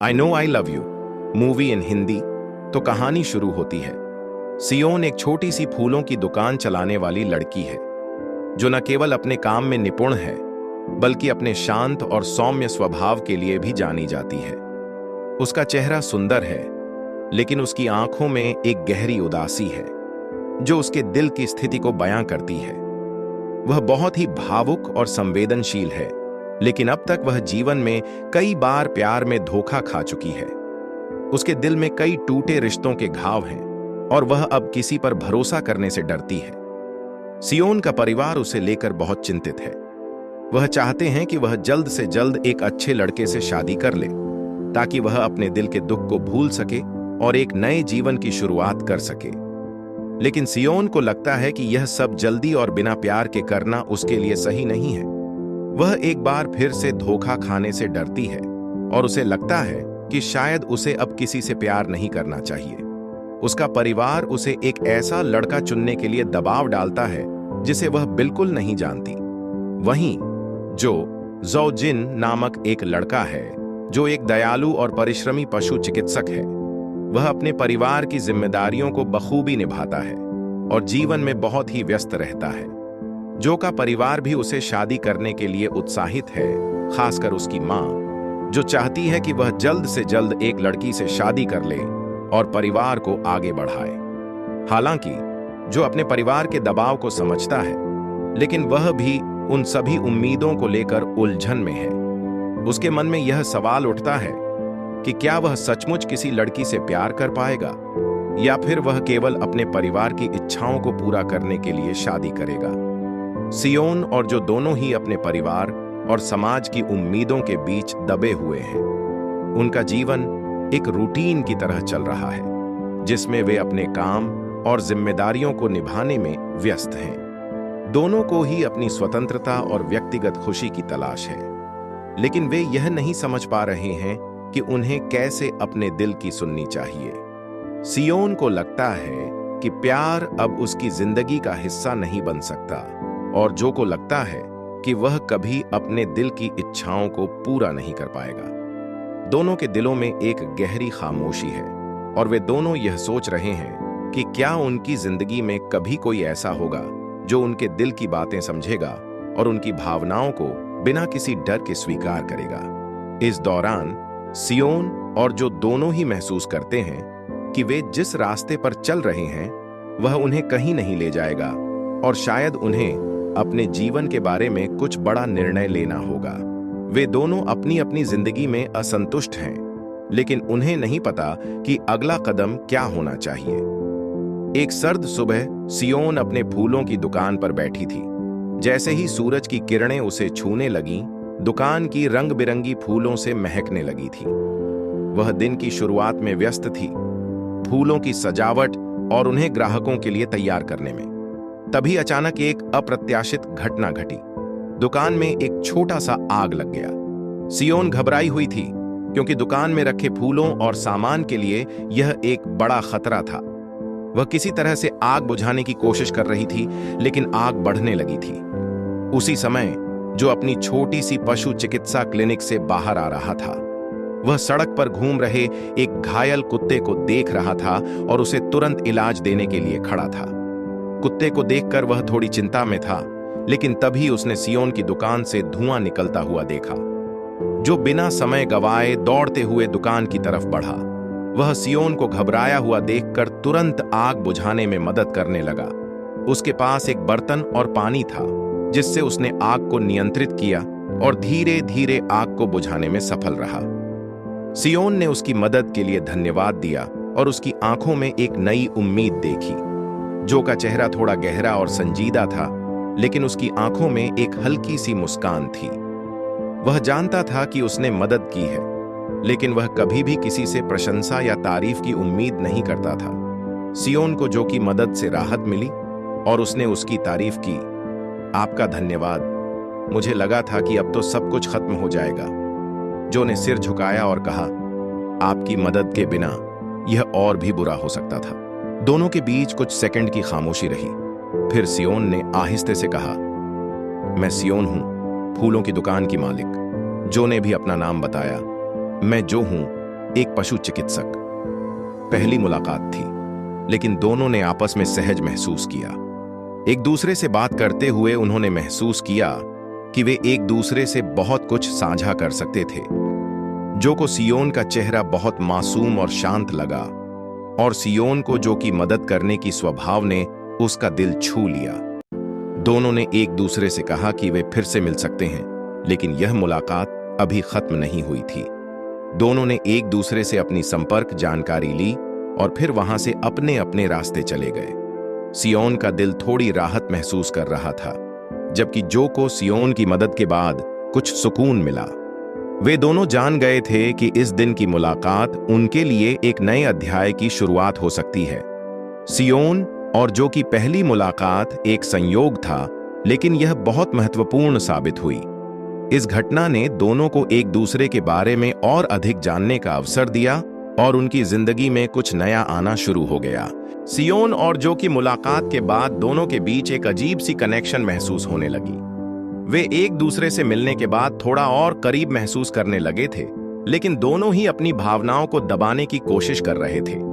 I know I love you movie इन हिंदी। तो कहानी शुरू होती है। सियोन एक छोटी सी फूलों की दुकान चलाने वाली लड़की है, जो न केवल अपने काम में निपुण है, बल्कि अपने शांत और सौम्य स्वभाव के लिए भी जानी जाती है। उसका चेहरा सुंदर है, लेकिन उसकी आंखों में एक गहरी उदासी है, जो उसके दिल की स्थिति को बयां करती है। वह बहुत ही भावुक और संवेदनशील है, लेकिन अब तक वह जीवन में कई बार प्यार में धोखा खा चुकी है। उसके दिल में कई टूटे रिश्तों के घाव हैं, और वह अब किसी पर भरोसा करने से डरती है। सियोन का परिवार उसे लेकर बहुत चिंतित है। वह चाहते हैं कि वह जल्द से जल्द एक अच्छे लड़के से शादी कर ले, ताकि वह अपने दिल के दुख को भूल सके और एक नए जीवन की शुरुआत कर सके। लेकिन सियोन को लगता है कि यह सब जल्दी और बिना प्यार के करना उसके लिए सही नहीं है। वह एक बार फिर से धोखा खाने से डरती है, और उसे लगता है कि शायद उसे अब किसी से प्यार नहीं करना चाहिए। उसका परिवार उसे एक ऐसा लड़का चुनने के लिए दबाव डालता है जिसे वह बिल्कुल नहीं जानती। वहीं जो ज़ौजिन नामक एक लड़का है, जो एक दयालु और परिश्रमी पशु चिकित्सक है, वह अपने परिवार की जिम्मेदारियों को बखूबी निभाता है और जीवन में बहुत ही व्यस्त रहता है। जो का परिवार भी उसे शादी करने के लिए उत्साहित है, खासकर उसकी मां, जो चाहती है कि वह जल्द से जल्द एक लड़की से शादी कर ले और परिवार को आगे बढ़ाए। हालांकि जो अपने परिवार के दबाव को समझता है, लेकिन वह भी उन सभी उम्मीदों को लेकर उलझन में है। उसके मन में यह सवाल उठता है कि क्या वह सचमुच किसी लड़की से प्यार कर पाएगा, या फिर वह केवल अपने परिवार की इच्छाओं को पूरा करने के लिए शादी करेगा। सियोन और जो दोनों ही अपने परिवार और समाज की उम्मीदों के बीच दबे हुए हैं। उनका जीवन एक रूटीन की तरह चल रहा है, जिसमें वे अपने काम और जिम्मेदारियों को निभाने में व्यस्त हैं। दोनों को ही अपनी स्वतंत्रता और व्यक्तिगत खुशी की तलाश है, लेकिन वे यह नहीं समझ पा रहे हैं कि उन्हें कैसे अपने दिल की सुननी चाहिए। सियोन को लगता है कि प्यार अब उसकी जिंदगी का हिस्सा नहीं बन सकता, और जो को लगता है कि वह कभी अपने दिल की इच्छाओं को पूरा नहीं कर पाएगा। दोनों के दिलों में एक गहरी खामोशी है, और वे दोनों यह सोच रहे हैं कि क्या उनकी जिंदगी में कभी कोई ऐसा होगा जो उनके दिल की बातें समझेगा और उनकी भावनाओं को बिना किसी डर के स्वीकार करेगा। इस दौरान सियोन और जो दोनों ही महसूस करते हैं कि वे जिस रास्ते पर चल रहे हैं वह उन्हें कहीं नहीं ले जाएगा, और शायद उन्हें अपने जीवन के बारे में कुछ बड़ा निर्णय लेना होगा। वे दोनों अपनी अपनी जिंदगी में असंतुष्ट हैं, लेकिन उन्हें नहीं पता कि अगला कदम क्या होना चाहिए। एक सर्द सुबह सियोन अपने फूलों की दुकान पर बैठी थी। जैसे ही सूरज की किरणें उसे छूने लगीं, दुकान की रंग बिरंगी फूलों से महकने लगी थी। वह दिन की शुरुआत में व्यस्त थी, फूलों की सजावट और उन्हें ग्राहकों के लिए तैयार करने में। तभी अचानक एक अप्रत्याशित घटना घटी। दुकान में एक छोटा सा आग लग गया। सियोन घबराई हुई थी, क्योंकि दुकान में रखे फूलों और सामान के लिए यह एक बड़ा खतरा था। वह किसी तरह से आग बुझाने की कोशिश कर रही थी, लेकिन आग बढ़ने लगी थी। उसी समय जो अपनी छोटी सी पशु चिकित्सा क्लिनिक से बाहर आ रहा था, वह सड़क पर घूम रहे एक घायल कुत्ते को देख रहा था और उसे तुरंत इलाज देने के लिए खड़ा था। कुत्ते को देखकर वह थोड़ी चिंता में था, लेकिन तभी उसने सियोन की दुकान से धुआं निकलता हुआ देखा, जो बिना समय गवाए दौड़ते हुए दुकान की तरफ बढ़ा। वह सियोन को घबराया हुआ देखकर तुरंत आग बुझाने में मदद करने लगा। उसके पास एक बर्तन और पानी था, जिससे उसने आग को नियंत्रित किया और धीरे धीरे आग को बुझाने में सफल रहा। सियोन ने उसकी मदद के लिए धन्यवाद दिया और उसकी आंखों में एक नई उम्मीद देखी। जो का चेहरा थोड़ा गहरा और संजीदा था, लेकिन उसकी आंखों में एक हल्की सी मुस्कान थी। वह जानता था कि उसने मदद की है, लेकिन वह कभी भी किसी से प्रशंसा या तारीफ की उम्मीद नहीं करता था। सियोन को जो की मदद से राहत मिली और उसने उसकी तारीफ की। आपका धन्यवाद, मुझे लगा था कि अब तो सब कुछ खत्म हो जाएगा। जो ने सिर झुकाया और कहा, आपकी मदद के बिना यह और भी बुरा हो सकता था। दोनों के बीच कुछ सेकंड की खामोशी रही। फिर सियोन ने आहिस्ते से कहा, मैं सियोन हूं, फूलों की दुकान की मालिक। जो ने भी अपना नाम बताया। मैं जो हूं, एक पशु चिकित्सक। पहली मुलाकात थी, लेकिन दोनों ने आपस में सहज महसूस किया। एक दूसरे से बात करते हुए उन्होंने महसूस किया कि वे एक दूसरे से बहुत कुछ साझा कर सकते थे। जो को सियोन का चेहरा बहुत मासूम और शांत लगा, और सियोन को जो की मदद करने की स्वभाव ने उसका दिल छू लिया। दोनों ने एक दूसरे से कहा कि वे फिर से मिल सकते हैं, लेकिन यह मुलाकात अभी खत्म नहीं हुई थी। दोनों ने एक दूसरे से अपनी संपर्क जानकारी ली और फिर वहां से अपने अपने रास्ते चले गए। सियोन का दिल थोड़ी राहत महसूस कर रहा था, जबकि जो को सियोन की मदद के बाद कुछ सुकून मिला। वे दोनों जान गए थे कि इस दिन की मुलाकात उनके लिए एक नए अध्याय की शुरुआत हो सकती है। सियोन और जो की पहली मुलाकात एक संयोग था, लेकिन यह बहुत महत्वपूर्ण साबित हुई। इस घटना ने दोनों को एक दूसरे के बारे में और अधिक जानने का अवसर दिया और उनकी जिंदगी में कुछ नया आना शुरू हो गया। सियोन और जो की मुलाकात के बाद दोनों के बीच एक अजीब सी कनेक्शन महसूस होने लगी। वे एक दूसरे से मिलने के बाद थोड़ा और करीब महसूस करने लगे थे, लेकिन दोनों ही अपनी भावनाओं को दबाने की कोशिश कर रहे थे।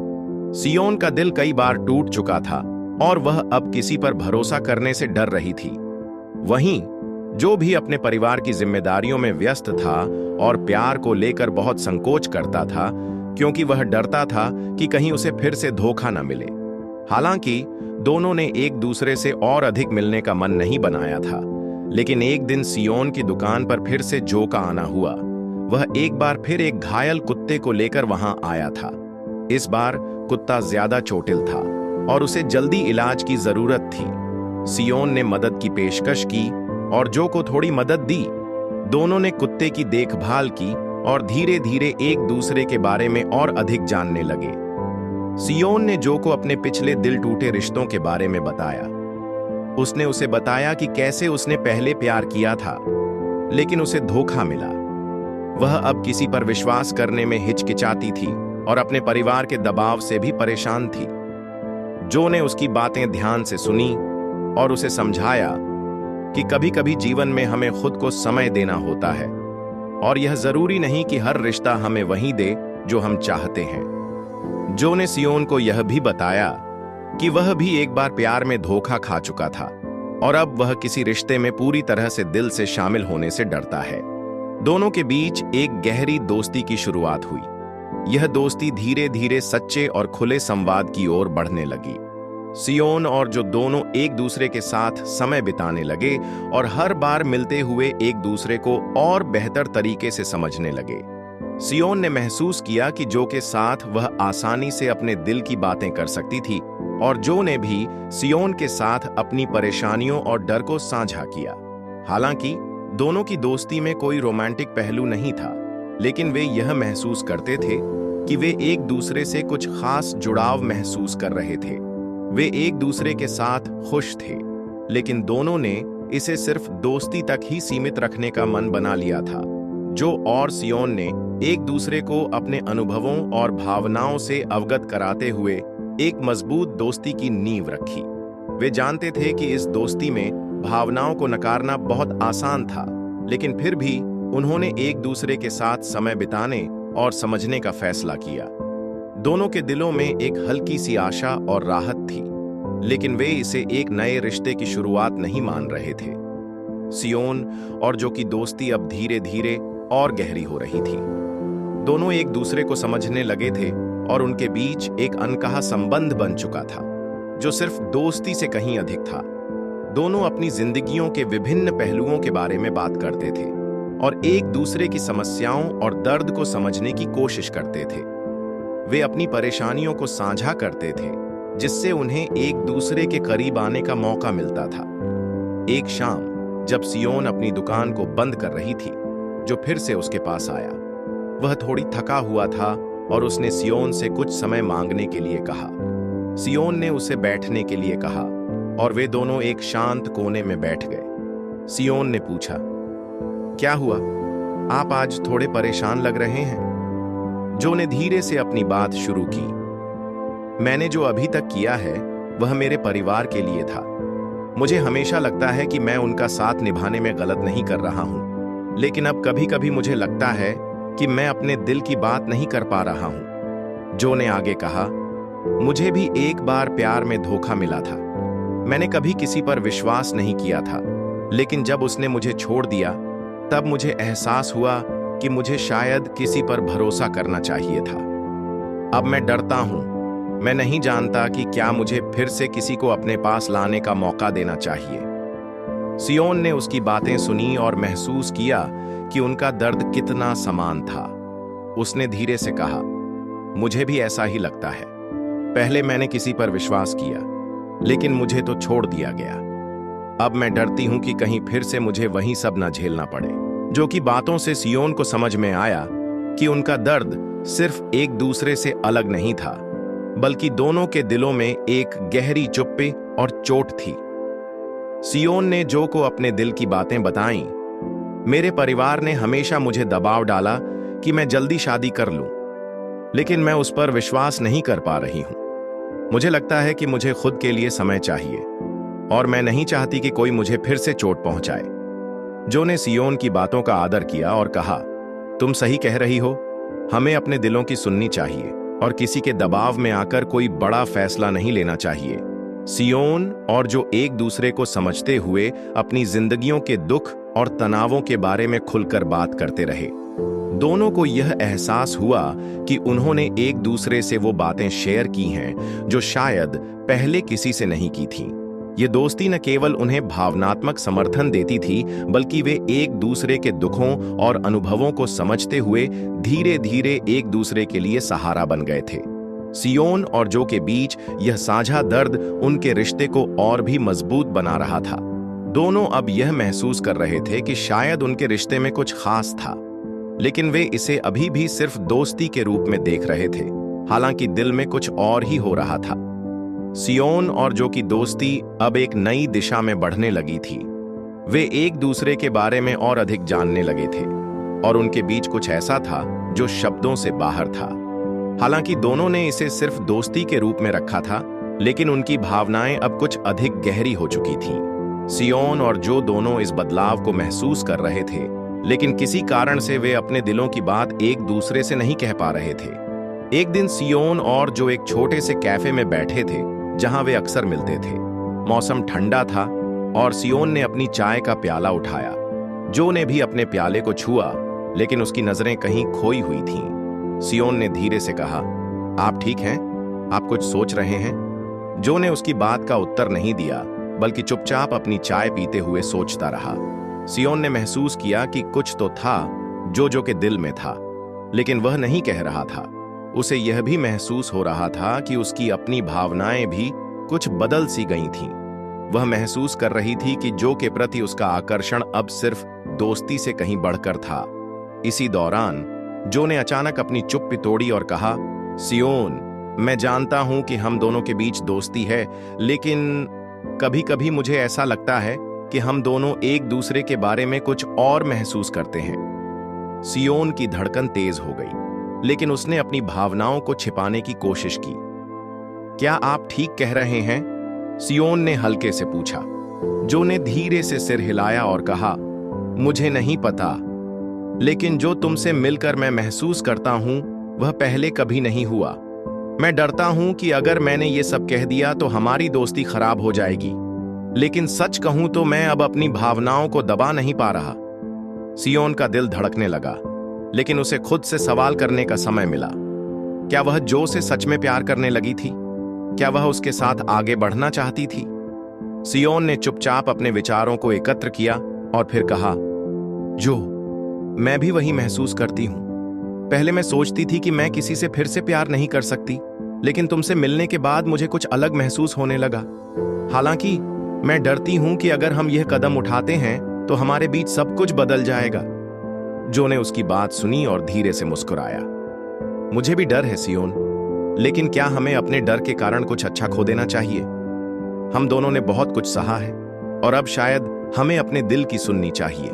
सियोन का दिल कई बार टूट चुका था और वह अब किसी पर भरोसा करने से डर रही थी। वहीं जो भी अपने परिवार की जिम्मेदारियों में व्यस्त था और प्यार को लेकर बहुत संकोच करता था, क्योंकि वह डरता था कि कहीं उसे फिर से धोखा न मिले। हालांकि दोनों ने एक दूसरे से और अधिक मिलने का मन नहीं बनाया था, लेकिन एक दिन सियोन की दुकान पर फिर से जो का आना हुआ। वह एक बार फिर एक घायल कुत्ते को लेकर वहां आया था। इस बार कुत्ता ज्यादा चोटिल था और उसे जल्दी इलाज की जरूरत थी। सियोन ने मदद की पेशकश की और जो को थोड़ी मदद दी। दोनों ने कुत्ते की देखभाल की और धीरे धीरे एक दूसरे के बारे में और अधिक जानने लगे। सियोन ने जो को अपने पिछले दिल टूटे रिश्तों के बारे में बताया। उसने उसे बताया कि कैसे उसने पहले प्यार किया था, लेकिन उसे धोखा मिला। वह अब किसी पर विश्वास करने में हिचकिचाती थी और अपने परिवार के दबाव से भी परेशान थी। जो ने उसकी बातें ध्यान से सुनी और उसे समझाया कि कभी-कभी जीवन में हमें खुद को समय देना होता है और यह जरूरी नहीं कि हर रिश्ता हमें वही दे जो हम चाहते हैं। जो ने सियोन को यह भी बताया कि वह भी एक बार प्यार में धोखा खा चुका था और अब वह किसी रिश्ते में पूरी तरह से दिल से शामिल होने से डरता है। दोनों के बीच एक गहरी दोस्ती की शुरुआत हुई। यह दोस्ती धीरे धीरे सच्चे और खुले संवाद की ओर बढ़ने लगी। सियोन और जो दोनों एक दूसरे के साथ समय बिताने लगे और हर बार मिलते हुए एक दूसरे को और बेहतर तरीके से समझने लगे। सियोन ने महसूस किया कि जो के साथ वह आसानी से अपने दिल की बातें कर सकती थी और जो ने भी सियोन के साथ अपनी परेशानियों और डर को साझा किया। हालांकि दोनों की दोस्ती में कोई रोमांटिक पहलू नहीं था, लेकिन वे यह महसूस करते थे कि वे एक दूसरे से कुछ खास जुड़ाव महसूस कर रहे थे। वे एक दूसरे के साथ खुश थे, लेकिन दोनों ने इसे सिर्फ दोस्ती तक ही सीमित रखने का मन बना लिया था। जो और सियोन ने एक दूसरे को अपने अनुभवों और भावनाओं से अवगत कराते हुए एक मजबूत दोस्ती की नींव रखी। वे जानते थे कि इस दोस्ती में भावनाओं को नकारना बहुत आसान था, लेकिन फिर भी उन्होंने एक दूसरे के साथ समय बिताने और समझने का फैसला किया। दोनों के दिलों में एक हल्की सी आशा और राहत थी, लेकिन वे इसे एक नए रिश्ते की शुरुआत नहीं मान रहे थे। सियोन और जो की दोस्ती अब धीरे धीरे और गहरी हो रही थी। दोनों एक दूसरे को समझने लगे थे और उनके बीच एक अनकहा संबंध बन चुका था, जो सिर्फ दोस्ती से कहीं अधिक था। दोनों अपनी जिंदगियों के विभिन्न पहलुओं के बारे में बात करते थे और एक दूसरे की समस्याओं और दर्द को समझने की कोशिश करते थे। वे अपनी परेशानियों को साझा करते थे, जिससे उन्हें एक दूसरे के करीब आने का मौका मिलता था। एक शाम जब सियोन अपनी दुकान को बंद कर रही थी, जो फिर से उसके पास आया। वह थोड़ी थका हुआ था और उसने सियोन से कुछ समय मांगने के लिए कहा। सियोन ने उसे बैठने के लिए कहा और वे दोनों एक शांत कोने में बैठ गए। सियोन ने पूछा, क्या हुआ? आप आज थोड़े परेशान लग रहे हैं। जो ने धीरे से अपनी बात शुरू की। मैंने जो अभी तक किया है वह मेरे परिवार के लिए था। मुझे हमेशा लगता है कि मैं उनका साथ निभाने में गलत नहीं कर रहा हूं, लेकिन अब कभी कभी मुझे लगता है कि मैं अपने दिल की बात नहीं कर पा रहा हूं। जो ने आगे कहा, मुझे भी एक बार प्यार में धोखा मिला था। मैंने कभी किसी पर विश्वास नहीं किया था, लेकिन जब उसने मुझे छोड़ दिया तब मुझे एहसास हुआ कि मुझे शायद किसी पर भरोसा करना चाहिए था। अब मैं डरता हूं। मैं नहीं जानता कि क्या मुझे फिर से किसी को अपने पास लाने का मौका देना चाहिए। सियोन ने उसकी बातें सुनी और महसूस किया कि उनका दर्द कितना समान था। उसने धीरे से कहा, मुझे भी ऐसा ही लगता है। पहले मैंने किसी पर विश्वास किया, लेकिन मुझे तो छोड़ दिया गया। अब मैं डरती हूं कि कहीं फिर से मुझे वही सब न झेलना पड़े। जो कि बातों से सियोन को समझ में आया कि उनका दर्द सिर्फ एक दूसरे से अलग नहीं था, बल्कि दोनों के दिलों में एक गहरी चुप्पी और चोट थी। सियोन ने जो को अपने दिल की बातें बताईं। मेरे परिवार ने हमेशा मुझे दबाव डाला कि मैं जल्दी शादी कर लूं, लेकिन मैं उस पर विश्वास नहीं कर पा रही हूं। मुझे लगता है कि मुझे खुद के लिए समय चाहिए और मैं नहीं चाहती कि कोई मुझे फिर से चोट पहुंचाए। जो ने सियोन की बातों का आदर किया और कहा, तुम सही कह रही हो। हमें अपने दिलों की सुननी चाहिए और किसी के दबाव में आकर कोई बड़ा फैसला नहीं लेना चाहिए। सियोन और जो एक दूसरे को समझते हुए अपनी जिंदगियों के दुख और तनावों के बारे में खुलकर बात करते रहे। दोनों को यह एहसास हुआ कि उन्होंने एक दूसरे से वो बातें शेयर की हैं जो शायद पहले किसी से नहीं की थीं। ये दोस्ती न केवल उन्हें भावनात्मक समर्थन देती थी, बल्कि वे एक दूसरे के दुखों और अनुभवों को समझते हुए धीरे धीरे एक दूसरे के लिए सहारा बन गए थे। सियोन और जो के बीच यह साझा दर्द उनके रिश्ते को और भी मजबूत बना रहा था। दोनों अब यह महसूस कर रहे थे कि शायद उनके रिश्ते में कुछ खास था, लेकिन वे इसे अभी भी सिर्फ दोस्ती के रूप में देख रहे थे, हालांकि दिल में कुछ और ही हो रहा था। सियोन और जो की दोस्ती अब एक नई दिशा में बढ़ने लगी थी। वे एक दूसरे के बारे में और अधिक जानने लगे थे और उनके बीच कुछ ऐसा था जो शब्दों से बाहर था। हालांकि दोनों ने इसे सिर्फ दोस्ती के रूप में रखा था, लेकिन उनकी भावनाएं अब कुछ अधिक गहरी हो चुकी थीं। सियोन और जो दोनों इस बदलाव को महसूस कर रहे थे, लेकिन किसी कारण से वे अपने दिलों की बात एक दूसरे से नहीं कह पा रहे थे। एक दिन सियोन और जो एक छोटे से कैफे में बैठे थे जहां वे अक्सर मिलते थे। मौसम ठंडा था और सियोन ने अपनी चाय का प्याला उठाया। जो ने भी अपने प्याले को छुआ, लेकिन उसकी नजरें कहीं खोई हुई थीं। सियोन ने धीरे से कहा, आप ठीक हैं? आप कुछ सोच रहे हैं? जो ने उसकी बात का उत्तर नहीं दिया, बल्कि चुपचाप अपनी चाय पीते हुए सोचता रहा। सियोन ने महसूस किया कि कुछ तो था जो के दिल में था, लेकिन वह नहीं कह रहा था। उसे यह भी महसूस हो रहा था कि उसकी अपनी भावनाएं भी कुछ बदल सी गई थीं। वह महसूस कर रही थी कि जो के प्रति उसका आकर्षण अब सिर्फ दोस्ती से कहीं बढ़कर था। इसी दौरान जो ने अचानक अपनी चुप्पी तोड़ी और कहा, सियोन, मैं जानता हूं कि हम दोनों के बीच दोस्ती है, लेकिन कभी-कभी मुझे ऐसा लगता है कि हम दोनों एक दूसरे के बारे में कुछ और महसूस करते हैं। सियोन की धड़कन तेज हो गई, लेकिन उसने अपनी भावनाओं को छिपाने की कोशिश की। क्या आप ठीक कह रहे हैं? सियोन ने हल्के से पूछा। जो ने धीरे से सिर हिलाया और कहा, मुझे नहीं पता, लेकिन जो तुमसे मिलकर मैं महसूस करता हूं वह पहले कभी नहीं हुआ। मैं डरता हूं कि अगर मैंने ये सब कह दिया तो हमारी दोस्ती खराब हो जाएगी, लेकिन सच कहूं तो मैं अब अपनी भावनाओं को दबा नहीं पा रहा। सियोन का दिल धड़कने लगा, लेकिन उसे खुद से सवाल करने का समय मिला। क्या वह जो से सच में प्यार करने लगी थी? क्या वह उसके साथ आगे बढ़ना चाहती थी? सियोन ने चुपचाप अपने विचारों को एकत्र किया और फिर कहा, जो, मैं भी वही महसूस करती हूं। पहले मैं सोचती थी कि मैं किसी से फिर से प्यार नहीं कर सकती, लेकिन तुमसे मिलने के बाद मुझे कुछ अलग महसूस होने लगा। हालांकि मैं डरती हूं कि अगर हम यह कदम उठाते हैं तो हमारे बीच सब कुछ बदल जाएगा। जो ने उसकी बात सुनी और धीरे से मुस्कुराया। मुझे भी डर है सियोन, लेकिन क्या हमें अपने डर के कारण कुछ अच्छा खो देना चाहिए? हम दोनों ने बहुत कुछ सहा है और अब शायद हमें अपने दिल की सुननी चाहिए।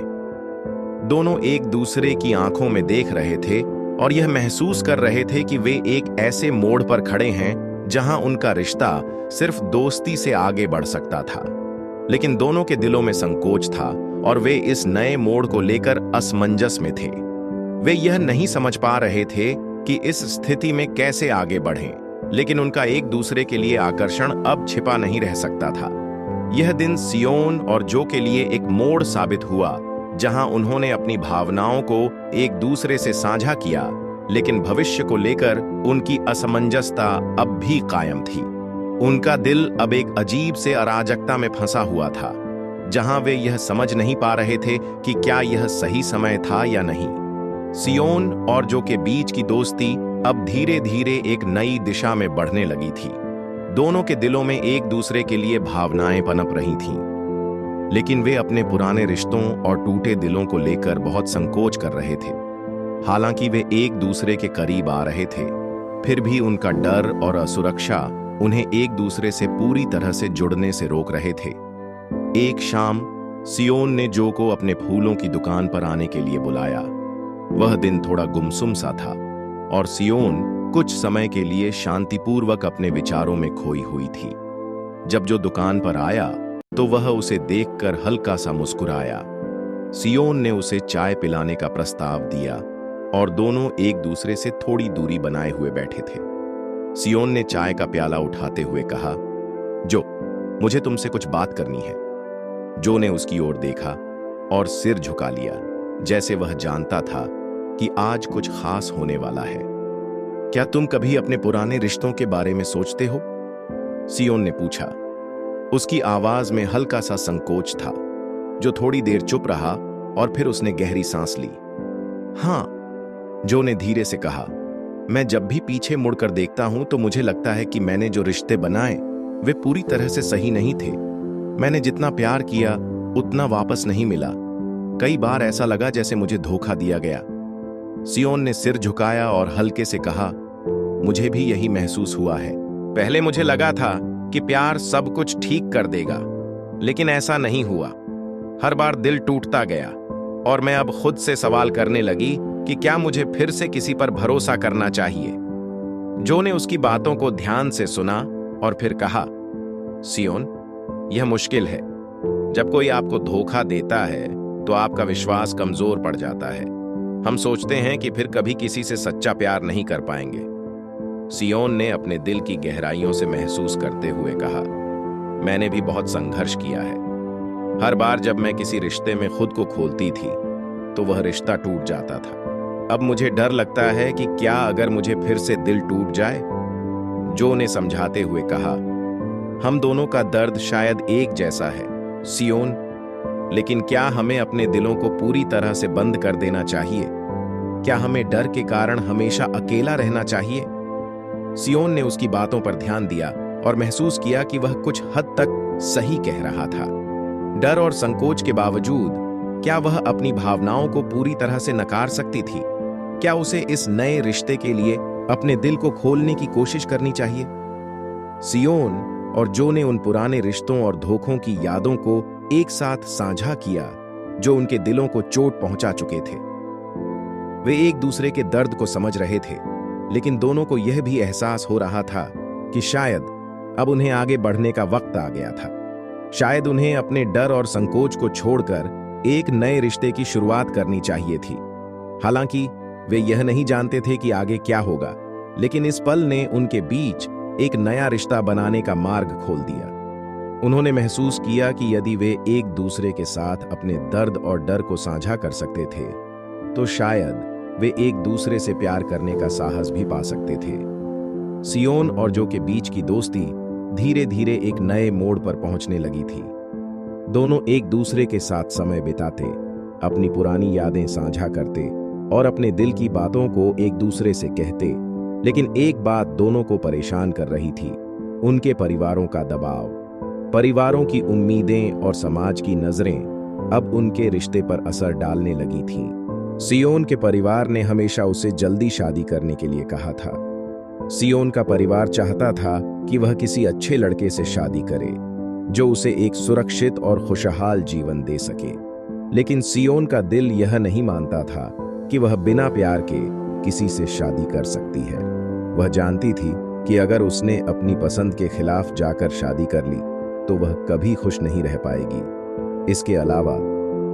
दोनों एक दूसरे की आंखों में देख रहे थे और यह महसूस कर रहे थे कि वे एक ऐसे मोड़ पर खड़े हैं जहां उनका रिश्ता सिर्फ दोस्ती से आगे बढ़ सकता था। लेकिन दोनों के दिलों में संकोच था और वे इस नए मोड़ को लेकर असमंजस में थे। वे यह नहीं समझ पा रहे थे कि इस स्थिति में कैसे आगे बढ़ें, लेकिन उनका एक दूसरे के लिए आकर्षण अब छिपा नहीं रह सकता था। यह दिन सियोन और जो के लिए एक मोड़ साबित हुआ, जहां उन्होंने अपनी भावनाओं को एक दूसरे से साझा किया, लेकिन भविष्य को लेकर उनकी असमंजसता अब भी कायम थी। उनका दिल अब एक अजीब से अराजकता में फंसा हुआ था, जहां वे यह समझ नहीं पा रहे थे कि क्या यह सही समय था या नहीं। सियोन और जो के बीच की दोस्ती अब धीरे धीरे एक नई दिशा में बढ़ने लगी थी। दोनों के दिलों में एक दूसरे के लिए भावनाएं पनप रही थीं, लेकिन वे अपने पुराने रिश्तों और टूटे दिलों को लेकर बहुत संकोच कर रहे थे। हालांकि वे एक दूसरे के करीब आ रहे थे, फिर भी उनका डर और असुरक्षा उन्हें एक दूसरे से पूरी तरह से जुड़ने से रोक रहे थे। एक शाम सियोन ने जो को अपने फूलों की दुकान पर आने के लिए बुलाया। वह दिन थोड़ा गुमसुम सा था और सियोन कुछ समय के लिए शांतिपूर्वक अपने विचारों में खोई हुई थी। जब जो दुकान पर आया तो वह उसे देखकर हल्का सा मुस्कुराया। सियोन ने उसे चाय पिलाने का प्रस्ताव दिया और दोनों एक दूसरे से थोड़ी दूरी बनाए हुए बैठे थे। सियोन ने चाय का प्याला उठाते हुए कहा, जो, मुझे तुमसे कुछ बात करनी है। जो ने उसकी ओर देखा और सिर झुका लिया, जैसे वह जानता था कि आज कुछ खास होने वाला है। क्या तुम कभी अपने पुराने रिश्तों के बारे में सोचते हो? सियोन ने पूछा। उसकी आवाज में हल्का सा संकोच था। जो थोड़ी देर चुप रहा और फिर उसने गहरी सांस ली। हाँ, जो ने धीरे से कहा, मैं जब भी पीछे मुड़कर देखता हूं तो मुझे लगता है कि मैंने जो रिश्ते बनाए वे पूरी तरह से सही नहीं थे। मैंने जितना प्यार किया उतना वापस नहीं मिला। कई बार ऐसा लगा जैसे मुझे धोखा दिया गया। सियोन ने सिर झुकाया और हल्के से कहा, मुझे भी यही महसूस हुआ है। पहले मुझे लगा था कि प्यार सब कुछ ठीक कर देगा, लेकिन ऐसा नहीं हुआ। हर बार दिल टूटता गया और मैं अब खुद से सवाल करने लगी कि क्या मुझे फिर से किसी पर भरोसा करना चाहिए। जो ने उसकी बातों को ध्यान से सुना और फिर कहा, सियोन, यह मुश्किल है। जब कोई आपको धोखा देता है तो आपका विश्वास कमजोर पड़ जाता है। हम सोचते हैं कि फिर कभी किसी से सच्चा प्यार नहीं कर पाएंगे। सियोन ने अपने दिल की गहराइयों से महसूस करते हुए कहा, मैंने भी बहुत संघर्ष किया है। हर बार जब मैं किसी रिश्ते में खुद को खोलती थी तो वह रिश्ता टूट जाता था। अब मुझे डर लगता है कि क्या अगर मुझे फिर से दिल टूट जाए। जो ने समझाते हुए कहा, हम दोनों का दर्द शायद एक जैसा है सियोन, लेकिन क्या हमें अपने दिलों को पूरी तरह से बंद कर देना चाहिए? क्या हमें डर के कारण हमेशा अकेला रहना चाहिए? सियोन ने उसकी बातों पर ध्यान दिया और महसूस किया कि वह कुछ हद तक सही कह रहा था। डर और संकोच के बावजूद क्या वह अपनी भावनाओं को पूरी तरह से नकार सकती थी? क्या उसे इस नए रिश्ते के लिए अपने दिल को खोलने की कोशिश करनी चाहिए? सियोन और जो ने उन पुराने रिश्तों और धोखों की यादों को एक साथ साझा किया जो उनके दिलों को चोट पहुंचा चुके थे। वे एक दूसरे के दर्द को समझ रहे थे, लेकिन दोनों को यह भी एहसास हो रहा था कि शायद अब उन्हें आगे बढ़ने का वक्त आ गया था। शायद उन्हें अपने डर और संकोच को छोड़कर एक नए रिश्ते की शुरुआत करनी चाहिए थी। हालांकि वे यह नहीं जानते थे कि आगे क्या होगा, लेकिन इस पल ने उनके बीच एक नया रिश्ता बनाने का मार्ग खोल दिया। उन्होंने महसूस किया कि यदि वे एक दूसरे के साथ अपने दर्द और डर को साझा कर सकते थे, तो शायद वे एक दूसरे से प्यार करने का साहस भी पा सकते थे। सियोन और जो के बीच की दोस्ती धीरे धीरे एक नए मोड़ पर पहुंचने लगी थी। दोनों एक दूसरे के साथ समय बिताते, अपनी पुरानी यादें साझा करते और अपने दिल की बातों को एक दूसरे से कहते, लेकिन एक बात दोनों को परेशान कर रही थी, उनके परिवारों का दबाव। परिवारों की उम्मीदें और समाज की नजरें अब उनके रिश्ते पर असर डालने लगी थीं। सियोन के परिवार ने हमेशा उसे जल्दी शादी करने के लिए कहा था। सियोन का परिवार चाहता था कि वह किसी अच्छे लड़के से शादी करे जो उसे एक सुरक्षित और खुशहाल जीवन दे सके, लेकिन सियोन का दिल यह नहीं मानता था कि वह बिना प्यार के किसी से शादी कर सकती है। वह जानती थी कि अगर उसने अपनी पसंद के खिलाफ जाकर शादी कर ली तो वह कभी खुश नहीं रह पाएगी। इसके अलावा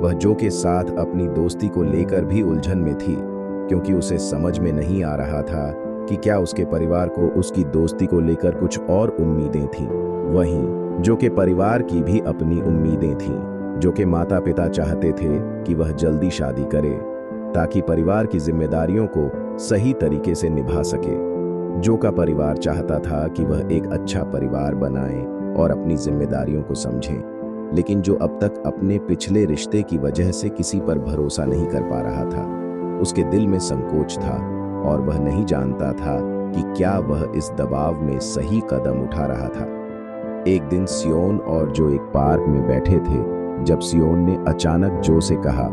वह जो के साथ अपनी दोस्ती को लेकर भी उलझन में थी। क्योंकि उसे समझ में नहीं आ रहा था कि क्या उसके परिवार को उसकी दोस्ती को लेकर कुछ और उम्मीदें थीं, वहीं जो के परिवार की भी अपनी उम्मीदें थीं। जो के माता पिता चाहते थे कि वह जल्दी शादी करे ताकि परिवार की जिम्मेदारियों को सही तरीके से निभा सके। जो का परिवार चाहता था कि वह एक अच्छा परिवार बनाए और अपनी जिम्मेदारियों को समझे, लेकिन जो अब तक अपने पिछले रिश्ते की वजह से किसी पर भरोसा नहीं कर पा रहा था। उसके दिल में संकोच था और वह नहीं जानता था कि क्या वह इस दबाव में सही कदम उठा रहा था। एक दिन सियोन और जो एक पार्क में बैठे थे जब सियोन ने अचानक जो से कहा,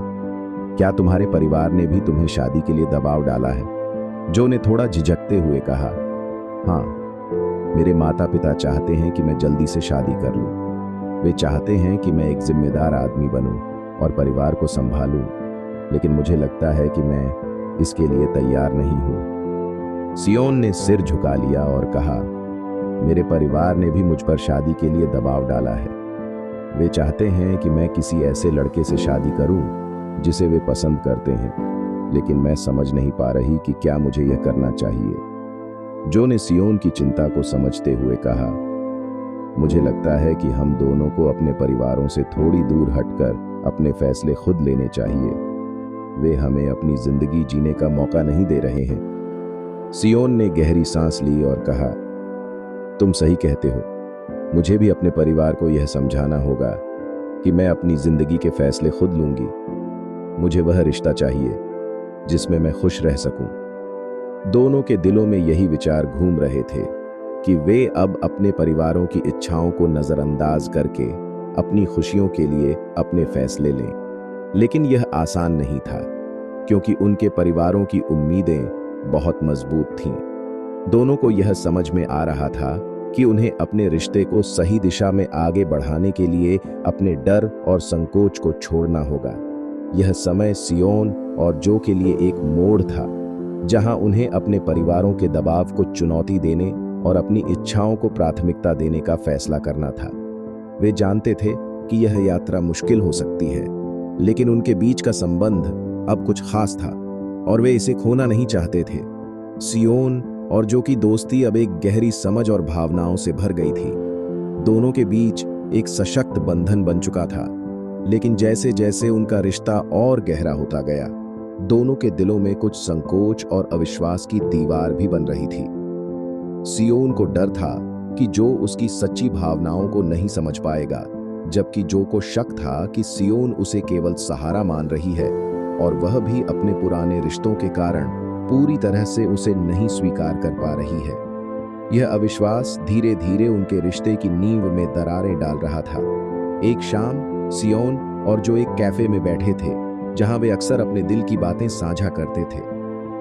क्या तुम्हारे परिवार ने भी तुम्हें शादी के लिए दबाव डाला है? जो ने थोड़ा झिझकते हुए कहा, हाँ, मेरे माता पिता चाहते हैं कि मैं जल्दी से शादी कर लूं। वे चाहते हैं कि मैं एक जिम्मेदार आदमी बनूं और परिवार को संभालूं, लेकिन मुझे लगता है कि मैं इसके लिए तैयार नहीं हूं। सियोन ने सिर झुका लिया और कहा, मेरे परिवार ने भी मुझ पर शादी के लिए दबाव डाला है। वे चाहते हैं कि मैं किसी ऐसे लड़के से शादी करूं जिसे वे पसंद करते हैं, लेकिन मैं समझ नहीं पा रही कि क्या मुझे यह करना चाहिए। जो ने सियोन की चिंता को समझते हुए कहा, मुझे लगता है कि हम दोनों को अपने परिवारों से थोड़ी दूर हटकर अपने फैसले खुद लेने चाहिए। वे हमें अपनी जिंदगी जीने का मौका नहीं दे रहे हैं। सियोन ने गहरी सांस ली और कहा, तुम सही कहते हो। मुझे भी अपने परिवार को यह समझाना होगा कि मैं अपनी जिंदगी के फैसले खुद लूंगी। मुझे वह रिश्ता चाहिए जिसमें मैं खुश रह सकूं। दोनों के दिलों में यही विचार घूम रहे थे कि वे अब अपने परिवारों की इच्छाओं को नजरअंदाज करके अपनी खुशियों के लिए अपने फैसले लें। लेकिन यह आसान नहीं था, क्योंकि उनके परिवारों की उम्मीदें बहुत मजबूत थीं। दोनों को यह समझ में आ रहा था कि उन्हें अपने रिश्ते को सही दिशा में आगे बढ़ाने के लिए अपने डर और संकोच को छोड़ना होगा। यह समय सियोन और जो के लिए एक मोड़ था, जहां उन्हें अपने परिवारों के दबाव को चुनौती देने और अपनी इच्छाओं को प्राथमिकता देने का फैसला करना था। वे जानते थे कि यह यात्रा मुश्किल हो सकती है, लेकिन उनके बीच का संबंध अब कुछ खास था और वे इसे खोना नहीं चाहते थे। सियोन और जो की दोस्ती अब एक गहरी समझ और भावनाओं से भर गई थी। दोनों के बीच एक सशक्त बंधन बन चुका था, लेकिन जैसे जैसे उनका रिश्ता और गहरा होता गया, दोनों के दिलों में कुछ संकोच और अविश्वास की दीवार भी बन रही थी। सियोन को डर था कि जो उसकी सच्ची भावनाओं को नहीं समझ पाएगा, जबकि जो को शक था कि सियोन उसे केवल सहारा मान रही है और वह भी अपने पुराने रिश्तों के कारण पूरी तरह से उसे नहीं स्वीकार कर पा रही है। यह अविश्वास धीरे धीरे उनके रिश्ते की नींव में दरारें डाल रहा था। एक शाम सियोन और जो एक कैफे में बैठे थे, जहां वे अक्सर अपने दिल की बातें साझा करते थे।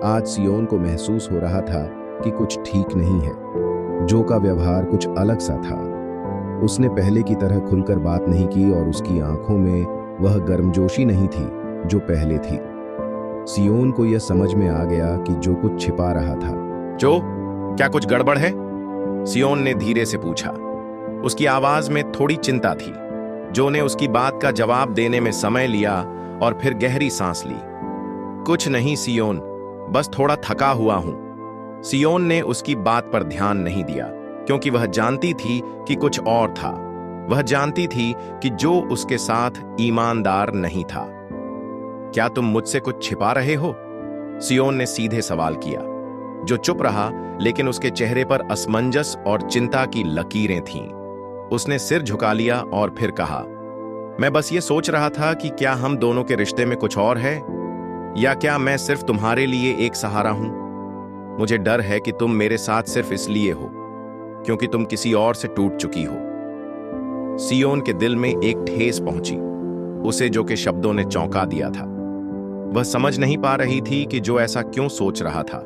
आज सियोन को महसूस हो रहा था कि कुछ ठीक नहीं है। जो का व्यवहार कुछ अलग सा था। उसने पहले की तरह खुलकर बात नहीं की और उसकी आंखों में वह गर्मजोशी नहीं थी जो पहले थी। सियोन को यह समझ में आ गया कि जो कुछ छिपा रहा था। जो, क्या कुछ गड़बड़ है? सियोन ने धीरे से पूछा। उसकी आवाज में थोड़ी चिंता थी। जो ने उसकी बात का जवाब देने में समय लिया और फिर गहरी सांस ली। कुछ नहीं सियोन, बस थोड़ा थका हुआ हूं। सियोन ने उसकी बात पर ध्यान नहीं दिया, क्योंकि वह जानती थी कि कुछ और था। वह जानती थी कि जो उसके साथ ईमानदार नहीं था। क्या तुम मुझसे कुछ छिपा रहे हो? सियोन ने सीधे सवाल किया। जो चुप रहा, लेकिन उसके चेहरे पर असमंजस और चिंता की लकीरें थीं। उसने सिर झुका लिया और फिर कहा, मैं बस ये सोच रहा था कि क्या हम दोनों के रिश्ते में कुछ और है, या क्या मैं सिर्फ तुम्हारे लिए एक सहारा हूं? मुझे डर है कि तुम मेरे साथ सिर्फ इसलिए हो क्योंकि तुम किसी और से टूट चुकी हो। सियोन के दिल में एक ठेस पहुंची। उसे जो के शब्दों ने चौंका दिया था। वह समझ नहीं पा रही थी कि जो ऐसा क्यों सोच रहा था,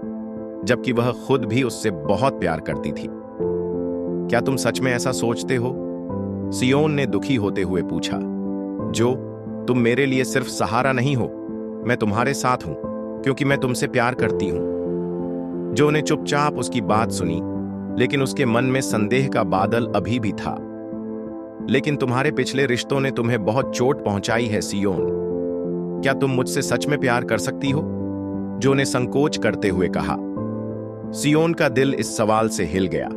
जबकि वह खुद भी उससे बहुत प्यार करती थी। क्या तुम सच में ऐसा सोचते हो? सियोन ने दुखी होते हुए पूछा। जो, तुम मेरे लिए सिर्फ सहारा नहीं हो, मैं तुम्हारे साथ हूं क्योंकि मैं तुमसे प्यार करती हूं। जो ने चुपचाप उसकी बात सुनी, लेकिन उसके मन में संदेह का बादल अभी भी था। लेकिन तुम्हारे पिछले रिश्तों ने तुम्हें बहुत चोट पहुंचाई है सियोन। क्या तुम मुझसे सच में प्यार कर सकती हो? जो ने संकोच करते हुए कहा। सियोन का दिल इस सवाल से हिल गया।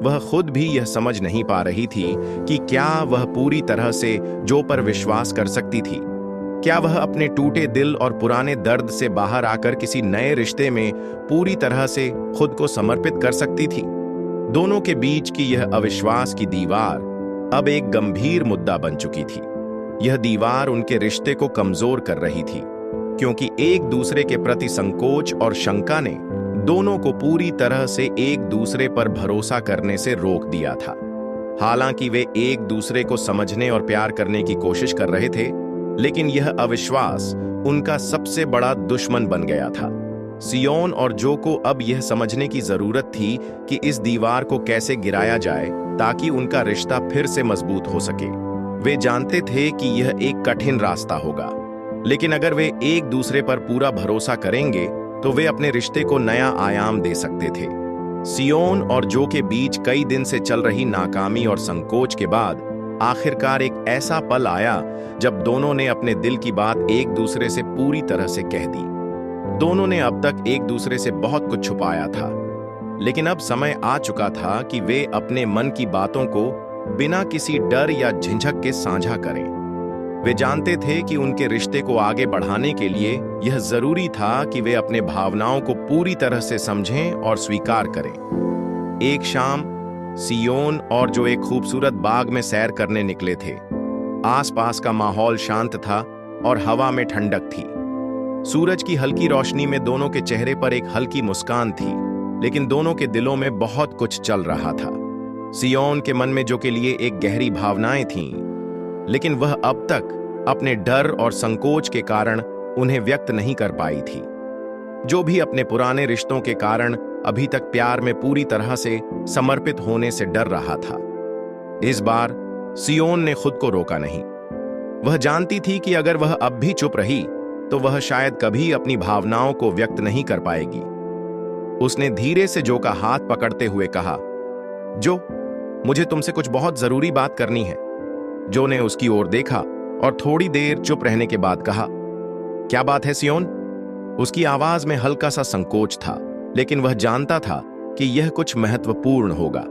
वह खुद भी यह समझ नहीं पा रही थी कि क्या वह पूरी तरह से जो पर विश्वास कर सकती थी। क्या वह अपने टूटे दिल और पुराने दर्द से बाहर आकर किसी नए रिश्ते में पूरी तरह से खुद को समर्पित कर सकती थी। दोनों के बीच की यह अविश्वास की दीवार अब एक गंभीर मुद्दा बन चुकी थी। यह दीवार उनके रिश्ते को कमजोर कर रही थी, क्योंकि एक दूसरे के प्रति संकोच और शंका ने दोनों को पूरी तरह से एक दूसरे पर भरोसा करने से रोक दिया था। हालांकि वे एक दूसरे को समझने और प्यार करने की कोशिश कर रहे थे, लेकिन यह अविश्वास उनका सबसे बड़ा दुश्मन बन गया था। सियोन और जो को अब यह समझने की जरूरत थी कि इस दीवार को कैसे गिराया जाए ताकि उनका रिश्ता फिर से मजबूत हो सके। वे जानते थे कि यह एक कठिन रास्ता होगा, लेकिन अगर वे एक दूसरे पर पूरा भरोसा करेंगे तो वे अपने रिश्ते को नया आयाम दे सकते थे। सियोन और जो के बीच कई दिन से चल रही नाकामी और संकोच के बाद आखिरकार एक ऐसा पल आया जब दोनों ने अपने दिल की बात एक दूसरे से पूरी तरह से कह दी। दोनों ने अब तक एक दूसरे से बहुत कुछ छुपाया था, लेकिन अब समय आ चुका था कि वे अपने मन की बातों को बिना किसी डर या झिझक के साझा करें। वे जानते थे कि उनके रिश्ते को आगे बढ़ाने के लिए यह जरूरी था कि वे अपने भावनाओं को पूरी तरह से समझें और स्वीकार करें। एक शाम सियोन और जो एक खूबसूरत बाग में सैर करने निकले थे। आसपास का माहौल शांत था और हवा में ठंडक थी। सूरज की हल्की रोशनी में दोनों के चेहरे पर एक हल्की मुस्कान थी, लेकिन दोनों के दिलों में बहुत कुछ चल रहा था। सियोन के मन में जो के लिए एक गहरी भावनाएं थीं, लेकिन वह अब तक अपने डर और संकोच के कारण उन्हें व्यक्त नहीं कर पाई थी। जो भी अपने पुराने रिश्तों के कारण अभी तक प्यार में पूरी तरह से समर्पित होने से डर रहा था। इस बार सियोन ने खुद को रोका नहीं। वह जानती थी कि अगर वह अब भी चुप रही तो वह शायद कभी अपनी भावनाओं को व्यक्त नहीं कर पाएगी। उसने धीरे से जो का हाथ पकड़ते हुए कहा, जो, मुझे तुमसे कुछ बहुत जरूरी बात करनी है। जो ने उसकी ओर देखा और थोड़ी देर चुप रहने के बाद कहा, क्या बात है सियोन? उसकी आवाज में हल्का सा संकोच था, लेकिन वह जानता था कि यह कुछ महत्वपूर्ण होगा।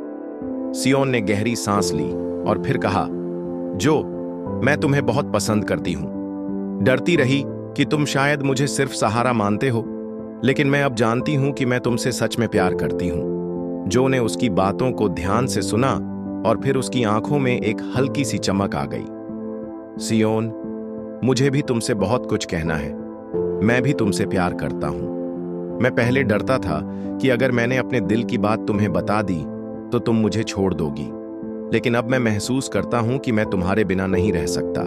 सियोन ने गहरी सांस ली और फिर कहा, जो, मैं तुम्हें बहुत पसंद करती हूं। डरती रही कि तुम शायद मुझे सिर्फ सहारा मानते हो, लेकिन मैं अब जानती हूं कि मैं तुमसे सच में प्यार करती हूं। जो ने उसकी बातों को ध्यान से सुना और फिर उसकी आंखों में एक हल्की सी चमक आ गई। सियोन, मुझे भी तुमसे बहुत कुछ कहना है। मैं भी तुमसे प्यार करता हूं। मैं पहले डरता था कि अगर मैंने अपने दिल की बात तुम्हें बता दी तो तुम मुझे छोड़ दोगी, लेकिन अब मैं महसूस करता हूं कि मैं तुम्हारे बिना नहीं रह सकता।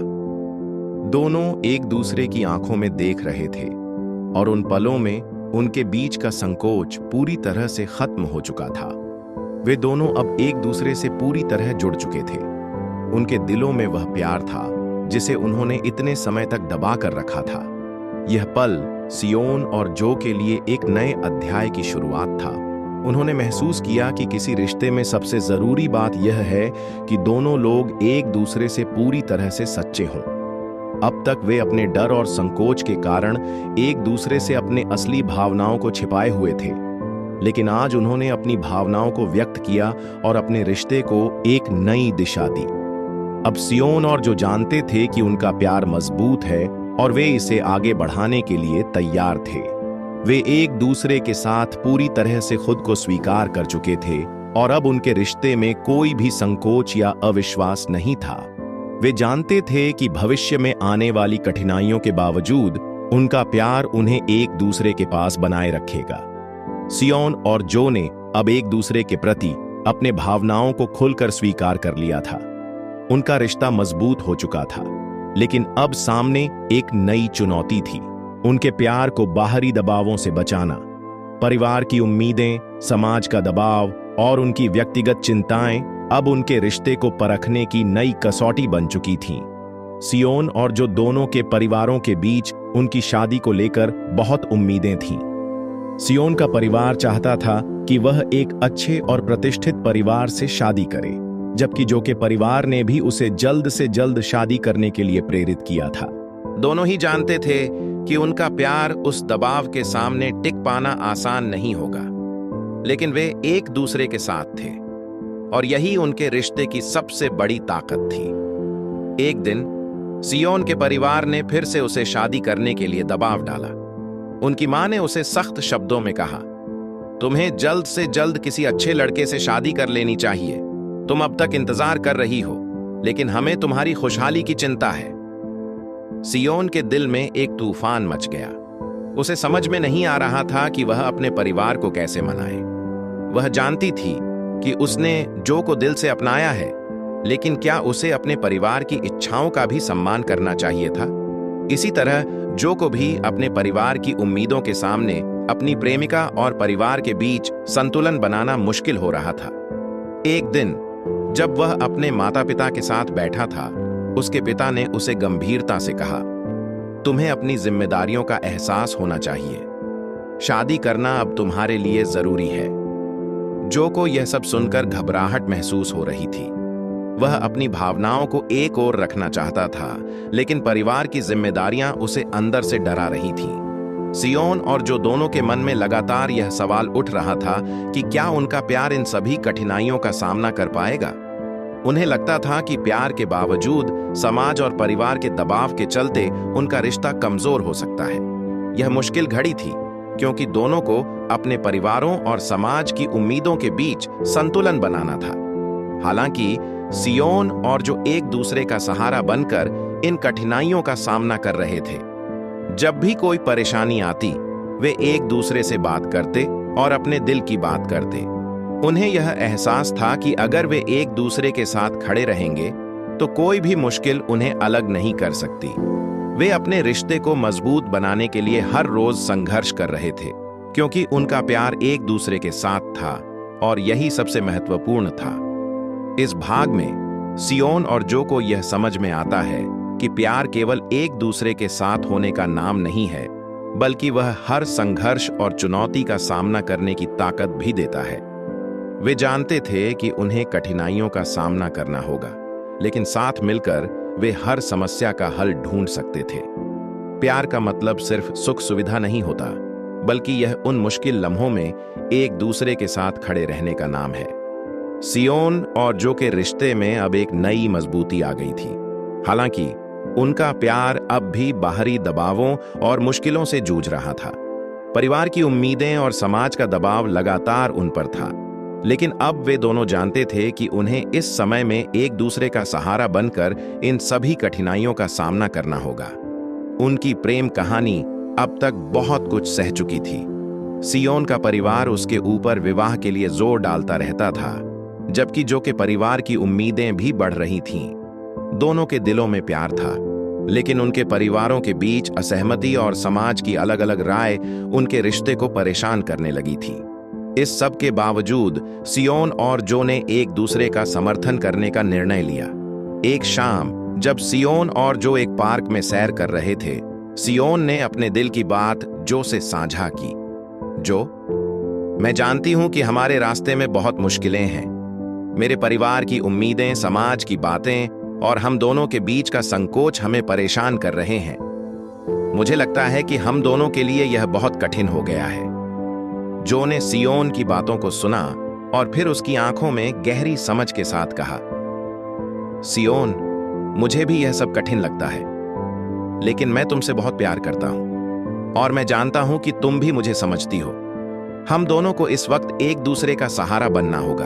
दोनों एक दूसरे की आंखों में देख रहे थे और उन पलों में उनके बीच का संकोच पूरी तरह से खत्म हो चुका था। वे दोनों अब एक दूसरे से पूरी तरह जुड़ चुके थे। उनके दिलों में वह प्यार था जिसे उन्होंने इतने समय तक दबा कर रखा था। यह पल सियोन और जो के लिए एक नए अध्याय की शुरुआत था। उन्होंने महसूस किया कि किसी रिश्ते में सबसे जरूरी बात यह है कि दोनों लोग एक दूसरे से पूरी तरह से सच्चे हों। अब तक वे अपने डर और संकोच के कारण एक दूसरे से अपने असली भावनाओं को छिपाए हुए थे, लेकिन आज उन्होंने अपनी भावनाओं को व्यक्त किया और अपने रिश्ते को एक नई दिशा दी। अब सियोन और जो जानते थे कि उनका प्यार मजबूत है और वे इसे आगे बढ़ाने के लिए तैयार थे। वे एक दूसरे के साथ पूरी तरह से खुद को स्वीकार कर चुके थे और अब उनके रिश्ते में कोई भी संकोच या अविश्वास नहीं था। वे जानते थे कि भविष्य में आने वाली कठिनाइयों के बावजूद उनका प्यार उन्हें एक दूसरे के पास बनाए रखेगा। सियोन और जो ने अब एक दूसरे के प्रति अपने भावनाओं को खुलकर स्वीकार कर लिया था। उनका रिश्ता मजबूत हो चुका था, लेकिन अब सामने एक नई चुनौती थी। उनके प्यार को बाहरी दबावों से बचाना। परिवार की उम्मीदें, समाज का दबाव और उनकी व्यक्तिगत चिंताएं अब उनके रिश्ते को परखने की नई कसौटी बन चुकी थीं। सियोन और जो दोनों के परिवारों के बीच उनकी शादी को लेकर बहुत उम्मीदें थीं। सियोन का परिवार चाहता था कि वह एक अच्छे और प्रतिष्ठित परिवार से शादी करे, जबकि जो के परिवार ने भी उसे जल्द से जल्द शादी करने के लिए प्रेरित किया था। दोनों ही जानते थे कि उनका प्यार उस दबाव के सामने टिक पाना आसान नहीं होगा, लेकिन वे एक दूसरे के साथ थे और यही उनके रिश्ते की सबसे बड़ी ताकत थी। एक दिन सियोन के परिवार ने फिर से उसे शादी करने के लिए दबाव डाला। उनकी मां ने उसे सख्त शब्दों में कहा, तुम्हें जल्द से जल्द किसी अच्छे लड़के से शादी कर लेनी चाहिए। तुम अब तक इंतजार कर रही हो, लेकिन हमें तुम्हारी खुशहाली की चिंता है। सियोन के दिल में एक तूफान मच गया। उसे समझ में नहीं आ रहा था कि वह अपने परिवार को कैसे मनाए। वह जानती थी कि उसने जो को दिल से अपनाया है, लेकिन क्या उसे अपने परिवार की इच्छाओं का भी सम्मान करना चाहिए था? इसी तरह जो को भी अपने परिवार की उम्मीदों के सामने अपनी प्रेमिका और परिवार के बीच संतुलन बनाना मुश्किल हो रहा था। एक दिन जब वह अपने माता पिता के साथ बैठा था, उसके पिता ने उसे गंभीरता से कहा, तुम्हें अपनी जिम्मेदारियों का एहसास होना चाहिए। शादी करना अब तुम्हारे लिए जरूरी है। जो को यह सब सुनकर घबराहट महसूस हो रही थी। वह अपनी भावनाओं को एक ओर रखना चाहता था, लेकिन परिवार की जिम्मेदारियां उसे अंदर से डरा रही थीं। सियोन और जो दोनों के मन में लगातार यह सवाल उठ रहा था कि क्या उनका प्यार इन सभी कठिनाइयों का सामना कर पाएगा। उन्हें लगता था कि प्यार के बावजूद समाज और परिवार के दबाव के चलते उनका रिश्ता कमजोर हो सकता है। यह मुश्किल घड़ी थी, क्योंकि दोनों को अपने परिवारों और समाज की उम्मीदों के बीच संतुलन बनाना था। हालांकि सियोन और जो एक दूसरे का सहारा बनकर इन कठिनाइयों का सामना कर रहे थे। जब भी कोई परेशानी आती, वे एक दूसरे से बात करते और अपने दिल की बात करते। उन्हें यह एहसास था कि अगर वे एक दूसरे के साथ खड़े रहेंगे तो कोई भी मुश्किल उन्हें अलग नहीं कर सकती। वे अपने रिश्ते को मजबूत बनाने के लिए हर रोज संघर्ष कर रहे थे, क्योंकि उनका प्यार एक दूसरे के साथ था और यही सबसे महत्वपूर्ण था। इस भाग में सियोन और जो को यह समझ में आता है कि प्यार केवल एक दूसरे के साथ होने का नाम नहीं है, बल्कि वह हर संघर्ष और चुनौती का सामना करने की ताकत भी देता है। वे जानते थे कि उन्हें कठिनाइयों का सामना करना होगा, लेकिन साथ मिलकर वे हर समस्या का हल ढूंढ सकते थे। प्यार का मतलब सिर्फ सुख सुविधा नहीं होता, बल्कि यह उन मुश्किल लम्हों में एक दूसरे के साथ खड़े रहने का नाम है। सियोन और जो के रिश्ते में अब एक नई मजबूती आ गई थी। हालांकि उनका प्यार अब भी बाहरी दबावों और मुश्किलों से जूझ रहा था। परिवार की उम्मीदें और समाज का दबाव लगातार उन पर था, लेकिन अब वे दोनों जानते थे कि उन्हें इस समय में एक दूसरे का सहारा बनकर इन सभी कठिनाइयों का सामना करना होगा। उनकी प्रेम कहानी अब तक बहुत कुछ सह चुकी थी। सियोन का परिवार उसके ऊपर विवाह के लिए जोर डालता रहता था, जबकि जो के परिवार की उम्मीदें भी बढ़ रही थीं। दोनों के दिलों में प्यार था, लेकिन उनके परिवारों के बीच असहमति और समाज की अलग अलग राय उनके रिश्ते को परेशान करने लगी थी। इस सब के बावजूद सियोन और जो ने एक दूसरे का समर्थन करने का निर्णय लिया। एक शाम जब सियोन और जो एक पार्क में सैर कर रहे थे, सियोन ने अपने दिल की बात जो से साझा की। जो, मैं जानती हूं कि हमारे रास्ते में बहुत मुश्किलें हैं। मेरे परिवार की उम्मीदें, समाज की बातें और हम दोनों के बीच का संकोच हमें परेशान कर रहे हैं। मुझे लगता है कि हम दोनों के लिए यह बहुत कठिन हो गया है। जो ने सियोन की बातों को सुना और फिर उसकी आंखों में गहरी समझ के साथ कहा, सियोन, मुझे भी यह सब कठिन लगता है, लेकिन मैं तुमसे बहुत प्यार करता हूं और मैं जानता हूं कि तुम भी मुझे समझती हो। हम दोनों को इस वक्त एक दूसरे का सहारा बनना होगा।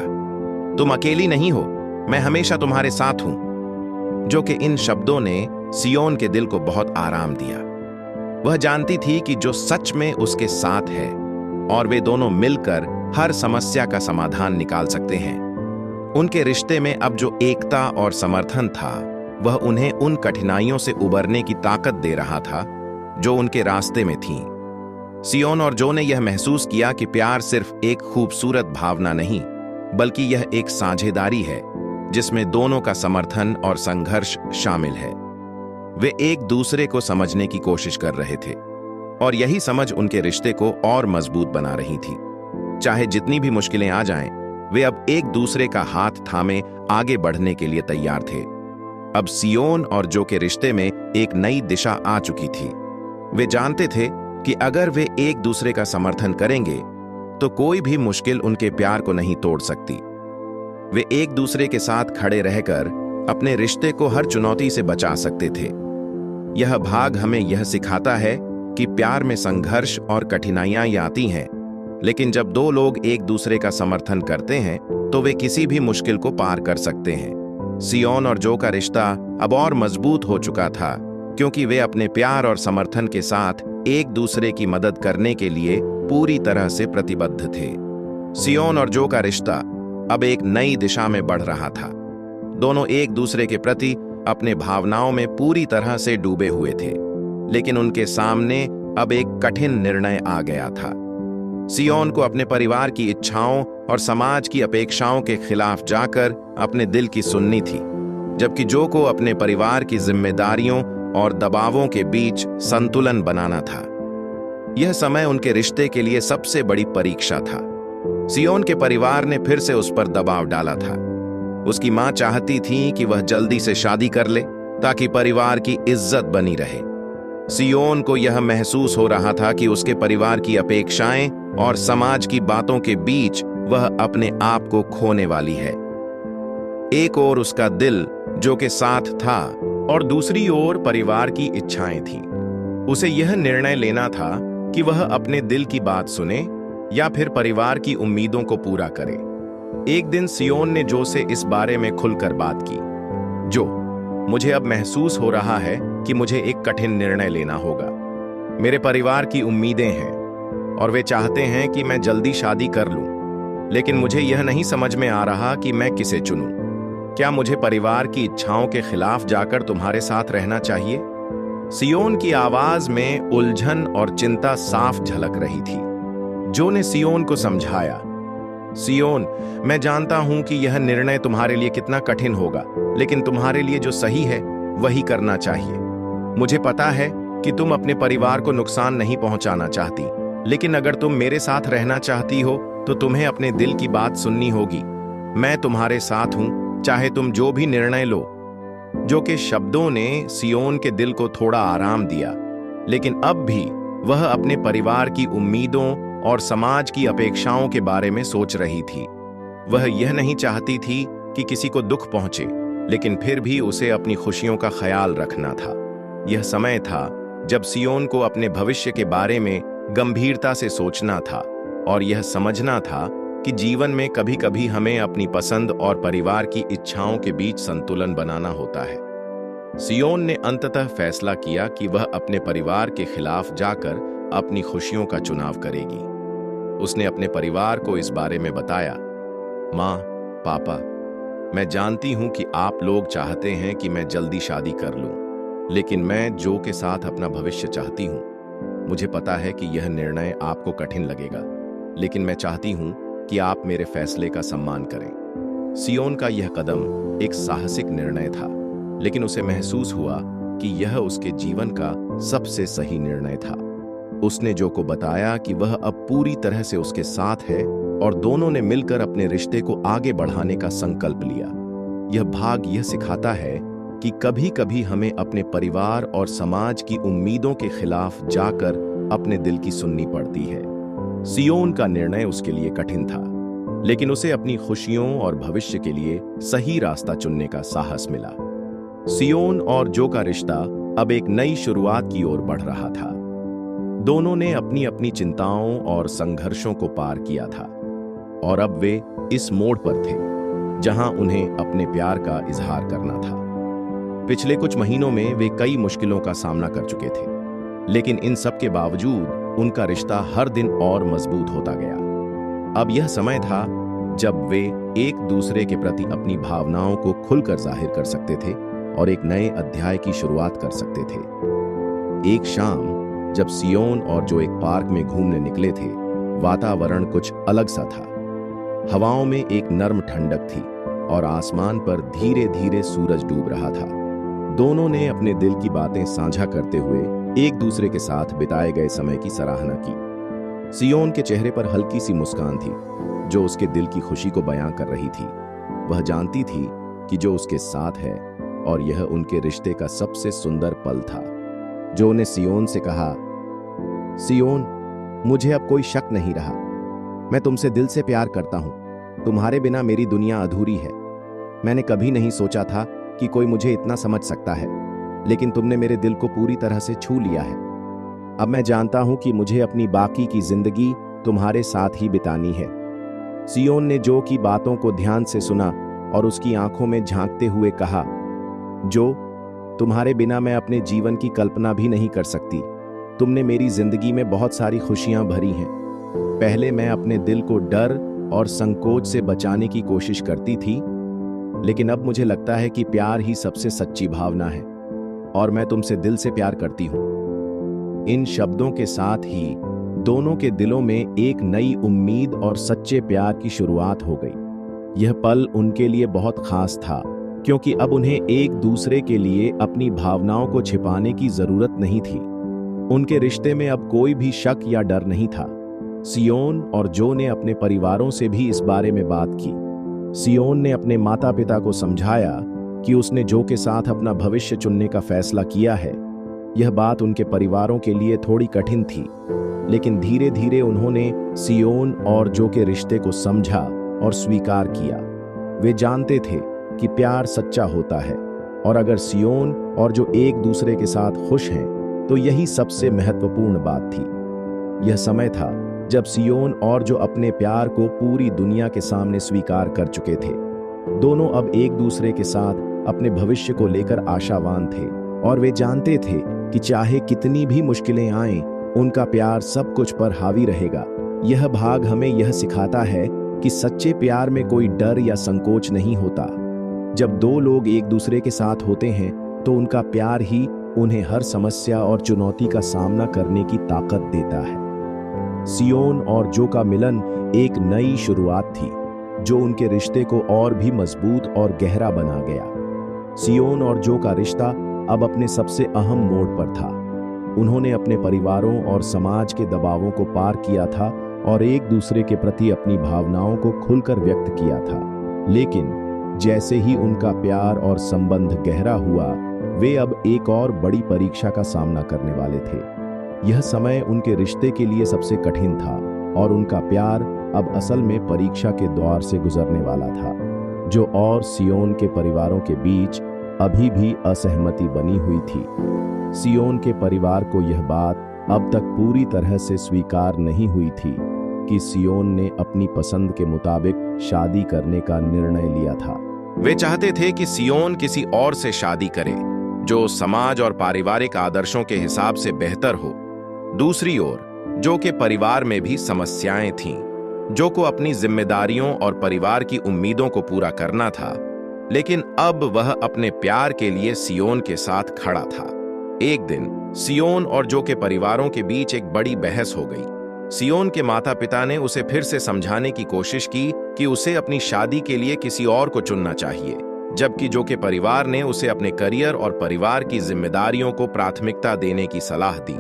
तुम अकेली नहीं हो, मैं हमेशा तुम्हारे साथ हूं। जो कि इन शब्दों ने सियोन के दिल को बहुत आराम दिया। वह जानती थी कि जो सच में उसके साथ है और वे दोनों मिलकर हर समस्या का समाधान निकाल सकते हैं। उनके रिश्ते में अब जो एकता और समर्थन था, वह उन्हें उन कठिनाइयों से उबरने की ताकत दे रहा था जो उनके रास्ते में थीं। सियोन और जो ने यह महसूस किया कि प्यार सिर्फ एक खूबसूरत भावना नहीं, बल्कि यह एक साझेदारी है जिसमें दोनों का समर्थन और संघर्ष शामिल है। वे एक दूसरे को समझने की कोशिश कर रहे थे और यही समझ उनके रिश्ते को और मजबूत बना रही थी। चाहे जितनी भी मुश्किलें आ जाएं, वे अब एक दूसरे का हाथ थामे आगे बढ़ने के लिए तैयार थे। अब सियोन और जो के रिश्ते में एक नई दिशा आ चुकी थी। वे जानते थे कि अगर वे एक दूसरे का समर्थन करेंगे तो कोई भी मुश्किल उनके प्यार को नहीं तोड़ सकती। वे एक दूसरे के साथ खड़े रहकर अपने रिश्ते को हर चुनौती से बचा सकते थे। यह भाग हमें यह सिखाता है कि प्यार में संघर्ष और कठिनाइयां आती हैं, लेकिन जब दो लोग एक दूसरे का समर्थन करते हैं तो वे किसी भी मुश्किल को पार कर सकते हैं। सियोन और जो का रिश्ता अब और मजबूत हो चुका था, क्योंकि वे अपने प्यार और समर्थन के साथ एक दूसरे की मदद करने के लिए पूरी तरह से प्रतिबद्ध थे। सियोन और जो का रिश्ता अब एक नई दिशा में बढ़ रहा था। दोनों एक दूसरे के प्रति अपने भावनाओं में पूरी तरह से डूबे हुए थे, लेकिन उनके सामने अब एक कठिन निर्णय आ गया था। सियोन को अपने परिवार की इच्छाओं और समाज की अपेक्षाओं के खिलाफ जाकर अपने दिल की सुननी थी, जबकि जो को अपने परिवार की जिम्मेदारियों और दबावों के बीच संतुलन बनाना था। यह समय उनके रिश्ते के लिए सबसे बड़ी परीक्षा था। सियोन के परिवार ने फिर से उस पर दबाव डाला था। उसकी मां चाहती थी कि वह जल्दी से शादी कर ले ताकि परिवार की इज्जत बनी रहे। सियोन को यह महसूस हो रहा था कि उसके परिवार की अपेक्षाएं और समाज की बातों के बीच वह अपने आप को खोने वाली है। एक ओर उसका दिल जो के साथ था और दूसरी ओर परिवार की इच्छाएं थीं। उसे यह निर्णय लेना था कि वह अपने दिल की बात सुने या फिर परिवार की उम्मीदों को पूरा करे। एक दिन सियोन ने जो से इस बारे में खुलकर बात की। जो, मुझे अब महसूस हो रहा है कि मुझे एक कठिन निर्णय लेना होगा। मेरे परिवार की उम्मीदें हैं और वे चाहते हैं कि मैं जल्दी शादी कर लूं, लेकिन मुझे यह नहीं समझ में आ रहा कि मैं किसे चुनूं। क्या मुझे परिवार की इच्छाओं के खिलाफ जाकर तुम्हारे साथ रहना चाहिए? सियोन की आवाज में उलझन और चिंता साफ झलक रही थी। जो ने सियोन को समझाया, सियोन, मैं जानता हूं कि यह निर्णय तुम्हारे लिए कितना कठिन होगा, लेकिन तुम्हारे लिए जो सही है वही करना चाहिए। मुझे पता है कि तुम अपने परिवार को नुकसान नहीं पहुंचाना चाहती, लेकिन अगर तुम मेरे साथ रहना चाहती हो तो तुम्हें अपने दिल की बात सुननी होगी। मैं तुम्हारे साथ हूं, चाहे तुम जो भी निर्णय लो। जो के शब्दों ने सियोन के दिल को थोड़ा आराम दिया, लेकिन अब भी वह अपने परिवार की उम्मीदों और समाज की अपेक्षाओं के बारे में सोच रही थी। वह यह नहीं चाहती थी कि किसी को दुख पहुंचे, लेकिन फिर भी उसे अपनी खुशियों का ख्याल रखना था। यह समय था जब सियोन को अपने भविष्य के बारे में गंभीरता से सोचना था और यह समझना था कि जीवन में कभी-कभी हमें अपनी पसंद और परिवार की इच्छाओं के बीच संतुलन बनाना होता है। सियोन ने अंततः फैसला किया कि वह अपने परिवार के खिलाफ जाकर अपनी खुशियों का चुनाव करेगी। उसने अपने परिवार को इस बारे में बताया, माँ, पापा, मैं जानती हूं कि आप लोग चाहते हैं कि मैं जल्दी शादी कर लूं, लेकिन मैं जो के साथ अपना भविष्य चाहती हूं। मुझे पता है कि यह निर्णय आपको कठिन लगेगा, लेकिन मैं चाहती हूं कि आप मेरे फैसले का सम्मान करें। सियोन का यह कदम एक साहसिक निर्णय था, लेकिन उसे महसूस हुआ कि यह उसके जीवन का सबसे सही निर्णय था। उसने जो को बताया कि वह अब पूरी तरह से उसके साथ है और दोनों ने मिलकर अपने रिश्ते को आगे बढ़ाने का संकल्प लिया। यह भाग यह सिखाता है कि कभी-कभी हमें अपने परिवार और समाज की उम्मीदों के खिलाफ जाकर अपने दिल की सुननी पड़ती है। सियोन का निर्णय उसके लिए कठिन था, लेकिन उसे अपनी खुशियों और भविष्य के लिए सही रास्ता चुनने का साहस मिला। सियोन और जो का रिश्ता अब एक नई शुरुआत की ओर बढ़ रहा था। दोनों ने अपनी अपनी चिंताओं और संघर्षों को पार किया था और अब वे इस मोड़ पर थे जहां उन्हें अपने प्यार का इजहार करना था। पिछले कुछ महीनों में वे कई मुश्किलों का सामना कर चुके थे, लेकिन इन सब के बावजूद उनका रिश्ता हर दिन और मजबूत होता गया। अब यह समय था जब वे एक दूसरे के प्रति अपनी भावनाओं को खुलकर जाहिर कर सकते थे और एक नए अध्याय की शुरुआत कर सकते थे। एक शाम जब सियोन और जो एक पार्क में घूमने निकले थे, वातावरण कुछ अलग सा था। हवाओं में एक नर्म ठंडक थी और आसमान पर धीरे धीरे सूरज डूब रहा था। दोनों ने अपने दिल की बातें साझा करते हुए एक दूसरे के साथ बिताए गए समय की सराहना की। सियोन के चेहरे पर हल्की सी मुस्कान थी जो उसके दिल की खुशी को बयां कर रही थी। वह जानती थी कि जो उसके साथ है और यह उनके रिश्ते का सबसे सुंदर पल था। जो ने सियोन से कहा, सियोन, मुझे अब कोई शक नहीं रहा। मैं तुमसे दिल से प्यार करता हूं। तुम्हारे बिना मेरी दुनिया अधूरी है। मैंने कभी नहीं सोचा था कि कोई मुझे इतना समझ सकता है, लेकिन तुमने मेरे दिल को पूरी तरह से छू लिया है। अब मैं जानता हूं कि मुझे अपनी बाकी की जिंदगी तुम्हारे साथ ही बितानी है। सियोन ने जो की बातों को ध्यान से सुना और उसकी आंखों में झांकते हुए कहा, जो, तुम्हारे बिना मैं अपने जीवन की कल्पना भी नहीं कर सकती। तुमने मेरी जिंदगी में बहुत सारी खुशियां भरी हैं। पहले मैं अपने दिल को डर और संकोच से बचाने की कोशिश करती थी, लेकिन अब मुझे लगता है कि प्यार ही सबसे सच्ची भावना है और मैं तुमसे दिल से प्यार करती हूं। इन शब्दों के साथ ही दोनों के दिलों में एक नई उम्मीद और सच्चे प्यार की शुरुआत हो गई। यह पल उनके लिए बहुत खास था, क्योंकि अब उन्हें एक दूसरे के लिए अपनी भावनाओं को छिपाने की जरूरत नहीं थी। उनके रिश्ते में अब कोई भी शक या डर नहीं था। सियोन और जो ने अपने परिवारों से भी इस बारे में बात की। सियोन ने अपने माता पिता को समझाया कि उसने जो के साथ अपना भविष्य चुनने का फैसला किया है। यह बात उनके परिवारों के लिए थोड़ी कठिन थी, लेकिन धीरे धीरे उन्होंने सियोन और जो के रिश्ते को समझा और स्वीकार किया। वे जानते थे कि प्यार सच्चा होता है, और अगर सियोन और जो एक दूसरे के साथ खुश हैं, तो यही सबसे महत्वपूर्ण बात थी। यह समय था जब सियोन और जो अपने प्यार को पूरी दुनिया के सामने स्वीकार कर चुके थे। दोनों अब एक दूसरे के साथ अपने भविष्य को लेकर आशावान थे, और वे जानते थे कि चाहे कितनी भी मुश्किलें आएं, उनका प्यार सब कुछ पर हावी रहेगा। यह भाग हमें यह सिखाता है कि सच्चे प्यार में कोई डर या संकोच नहीं होता। जब दो लोग एक दूसरे के साथ होते हैं, तो उनका प्यार ही उन्हें हर समस्या और चुनौती का सामना करने की ताकत देता है। सियोन और जो का मिलन एक नई शुरुआत थी, जो उनके रिश्ते को और भी मजबूत और गहरा बना गया। सियोन और जो का रिश्ता अब अपने सबसे अहम मोड़ पर था। उन्होंने अपने परिवारों और समाज के दबावों को पार किया था और एक दूसरे के प्रति अपनी भावनाओं को खुलकर व्यक्त किया था। लेकिन जैसे ही उनका प्यार और संबंध गहरा हुआ, वे अब एक और बड़ी परीक्षा का सामना करने वाले थे। यह समय उनके रिश्ते के लिए सबसे कठिन था, और उनका प्यार अब असल में परीक्षा के दौर से गुजरने वाला था। जो और सियोन के परिवारों के बीच अभी भी असहमति बनी हुई थी। सियोन के परिवार को यह बात अब तक पूरी तरह से स्वीकार नहीं हुई थी कि सियोन ने अपनी पसंद के मुताबिक शादी करने का निर्णय लिया था। वे चाहते थे कि सियोन किसी और से शादी करे, जो समाज और पारिवारिक आदर्शों के हिसाब से बेहतर हो। दूसरी ओर जो के परिवार में भी समस्याएं थीं। जो को अपनी जिम्मेदारियों और परिवार की उम्मीदों को पूरा करना था, लेकिन अब वह अपने प्यार के लिए सियोन के साथ खड़ा था। एक दिन सियोन और जो के परिवारों के बीच एक बड़ी बहस हो गई। सियोन के माता पिता ने उसे फिर से समझाने की कोशिश की कि उसे अपनी शादी के लिए किसी और को चुनना चाहिए, जबकि जो के परिवार ने उसे अपने करियर और परिवार की जिम्मेदारियों को प्राथमिकता देने की सलाह दी।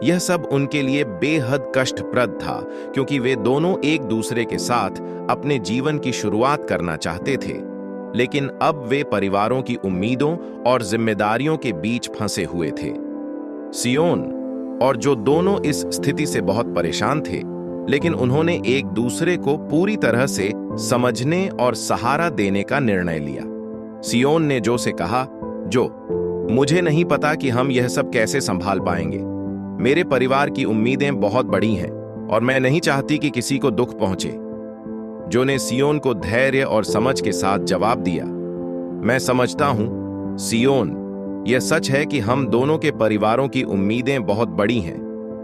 यह सब उनके लिए बेहद कष्टप्रद था, क्योंकि वे दोनों एक दूसरे के साथ अपने जीवन की शुरुआत करना चाहते थे, लेकिन अब वे परिवारों की उम्मीदों और जिम्मेदारियों के बीच फंसे हुए थे। सियोन और जो दोनों इस स्थिति से बहुत परेशान थे, लेकिन उन्होंने एक दूसरे को पूरी तरह से समझने और सहारा देने का निर्णय लिया। सियोन ने जो से कहा, जो, मुझे नहीं पता कि हम यह सब कैसे संभाल पाएंगे। मेरे परिवार की उम्मीदें बहुत बड़ी हैं और मैं नहीं चाहती कि किसी को दुख पहुंचे। जो ने सियोन को धैर्य और समझ के साथ जवाब दिया, मैं समझता हूं सियोन, यह सच है कि हम दोनों के परिवारों की उम्मीदें बहुत बड़ी हैं,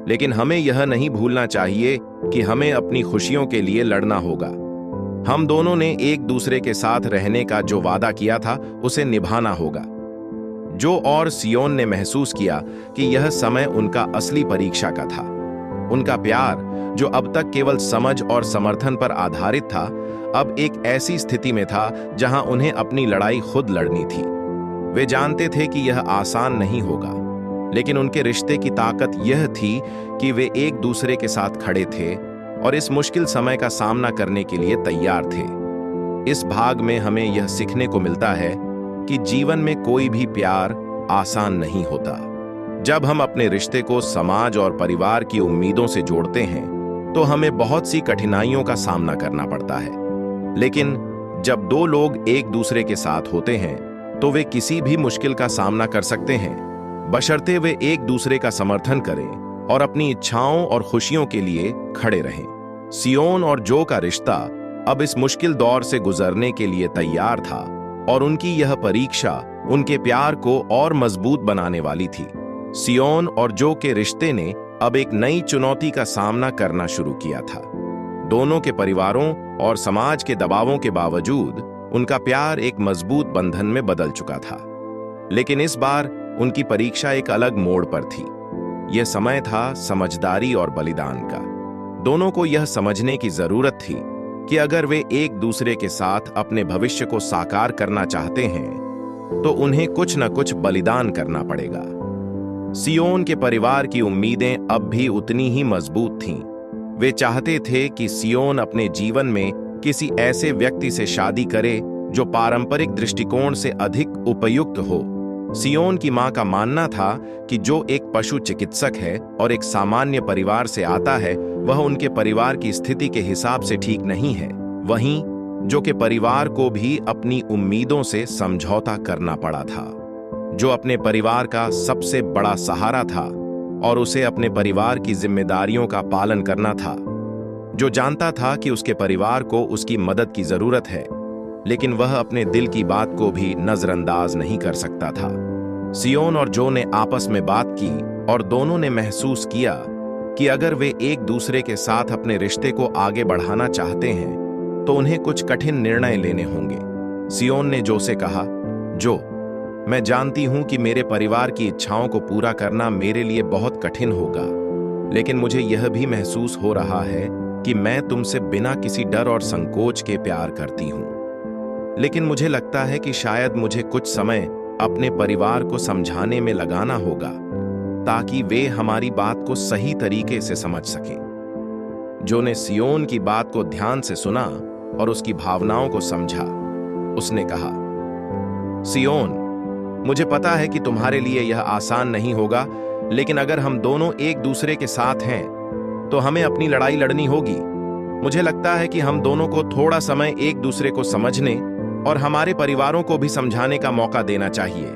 लेकिन हमें यह नहीं भूलना चाहिए कि हमें अपनी खुशियों के लिए लड़ना होगा। हम दोनों ने एक दूसरे के साथ रहने का जो वादा किया था, उसे निभाना होगा। जो और सियोन ने महसूस किया कि यह समय उनका असली परीक्षा का था। उनका प्यार, जो अब तक केवल समझ और समर्थन पर आधारित था, अब एक ऐसी स्थिति में था जहां उन्हें अपनी लड़ाई खुद लड़नी थी। वे जानते थे कि यह आसान नहीं होगा, लेकिन उनके रिश्ते की ताकत यह थी कि वे एक दूसरे के साथ खड़े थे और इस मुश्किल समय का सामना करने के लिए तैयार थे। इस भाग में हमें यह सीखने को मिलता है कि जीवन में कोई भी प्यार आसान नहीं होता। जब हम अपने रिश्ते को समाज और परिवार की उम्मीदों से जोड़ते हैं तो हमें बहुत सी कठिनाइयों का सामना करना पड़ता है। लेकिन जब दो लोग एक दूसरे के साथ होते हैं तो वे किसी भी मुश्किल का सामना कर सकते हैं, बशर्ते वे एक दूसरे का समर्थन करें और अपनी इच्छाओं और खुशियों के लिए खड़े रहें। सियोन और जो का रिश्ता अब इस मुश्किल दौर से गुजरने के लिए तैयार था और उनकी यह परीक्षा उनके प्यार को और मजबूत बनाने वाली थी। सियोन और जो के रिश्ते ने अब एक नई चुनौती का सामना करना शुरू किया था। दोनों के परिवारों और समाज के दबावों के बावजूद उनका प्यार एक मजबूत बंधन में बदल चुका था। लेकिन इस बार उनकी परीक्षा एक अलग मोड़ पर थी। यह समय था समझदारी और बलिदान का। दोनों को यह समझने की जरूरत थी कि अगर वे एक दूसरे के साथ अपने भविष्य को साकार करना चाहते हैं तो उन्हें कुछ न कुछ बलिदान करना पड़ेगा। सियोन के परिवार की उम्मीदें अब भी उतनी ही मजबूत थीं। वे चाहते थे कि सियोन अपने जीवन में किसी ऐसे व्यक्ति से शादी करे जो पारंपरिक दृष्टिकोण से अधिक उपयुक्त हो। सियोन की मां का मानना था कि जो एक पशु चिकित्सक है और एक सामान्य परिवार से आता है वह उनके परिवार की स्थिति के हिसाब से ठीक नहीं है। वहीं जो के परिवार को भी अपनी उम्मीदों से समझौता करना पड़ा था। जो अपने परिवार का सबसे बड़ा सहारा था और उसे अपने परिवार की जिम्मेदारियों का पालन करना था। जो जानता था कि उसके परिवार को उसकी मदद की जरूरत है, लेकिन वह अपने दिल की बात को भी नजरअंदाज नहीं कर सकता था। सियोन और जो ने आपस में बात की और दोनों ने महसूस किया कि अगर वे एक दूसरे के साथ अपने रिश्ते को आगे बढ़ाना चाहते हैं तो उन्हें कुछ कठिन निर्णय लेने होंगे। सियोन ने जो से कहा, जो, मैं जानती हूं कि मेरे परिवार की इच्छाओं को पूरा करना मेरे लिए बहुत कठिन होगा, लेकिन मुझे यह भी महसूस हो रहा है कि मैं तुमसे बिना किसी डर और संकोच के प्यार करती हूं। लेकिन मुझे लगता है कि शायद मुझे कुछ समय अपने परिवार को समझाने में लगाना होगा ताकि वे हमारी बात को सही तरीके से समझ सकें। जो ने सियोन की बात को ध्यान से सुना और उसकी भावनाओं को समझा। उसने कहा, सियोन, मुझे पता है कि तुम्हारे लिए यह आसान नहीं होगा, लेकिन अगर हम दोनों एक दूसरे के साथ हैं तो हमें अपनी लड़ाई लड़नी होगी। मुझे लगता है कि हम दोनों को थोड़ा समय एक दूसरे को समझने और हमारे परिवारों को भी समझाने का मौका देना चाहिए।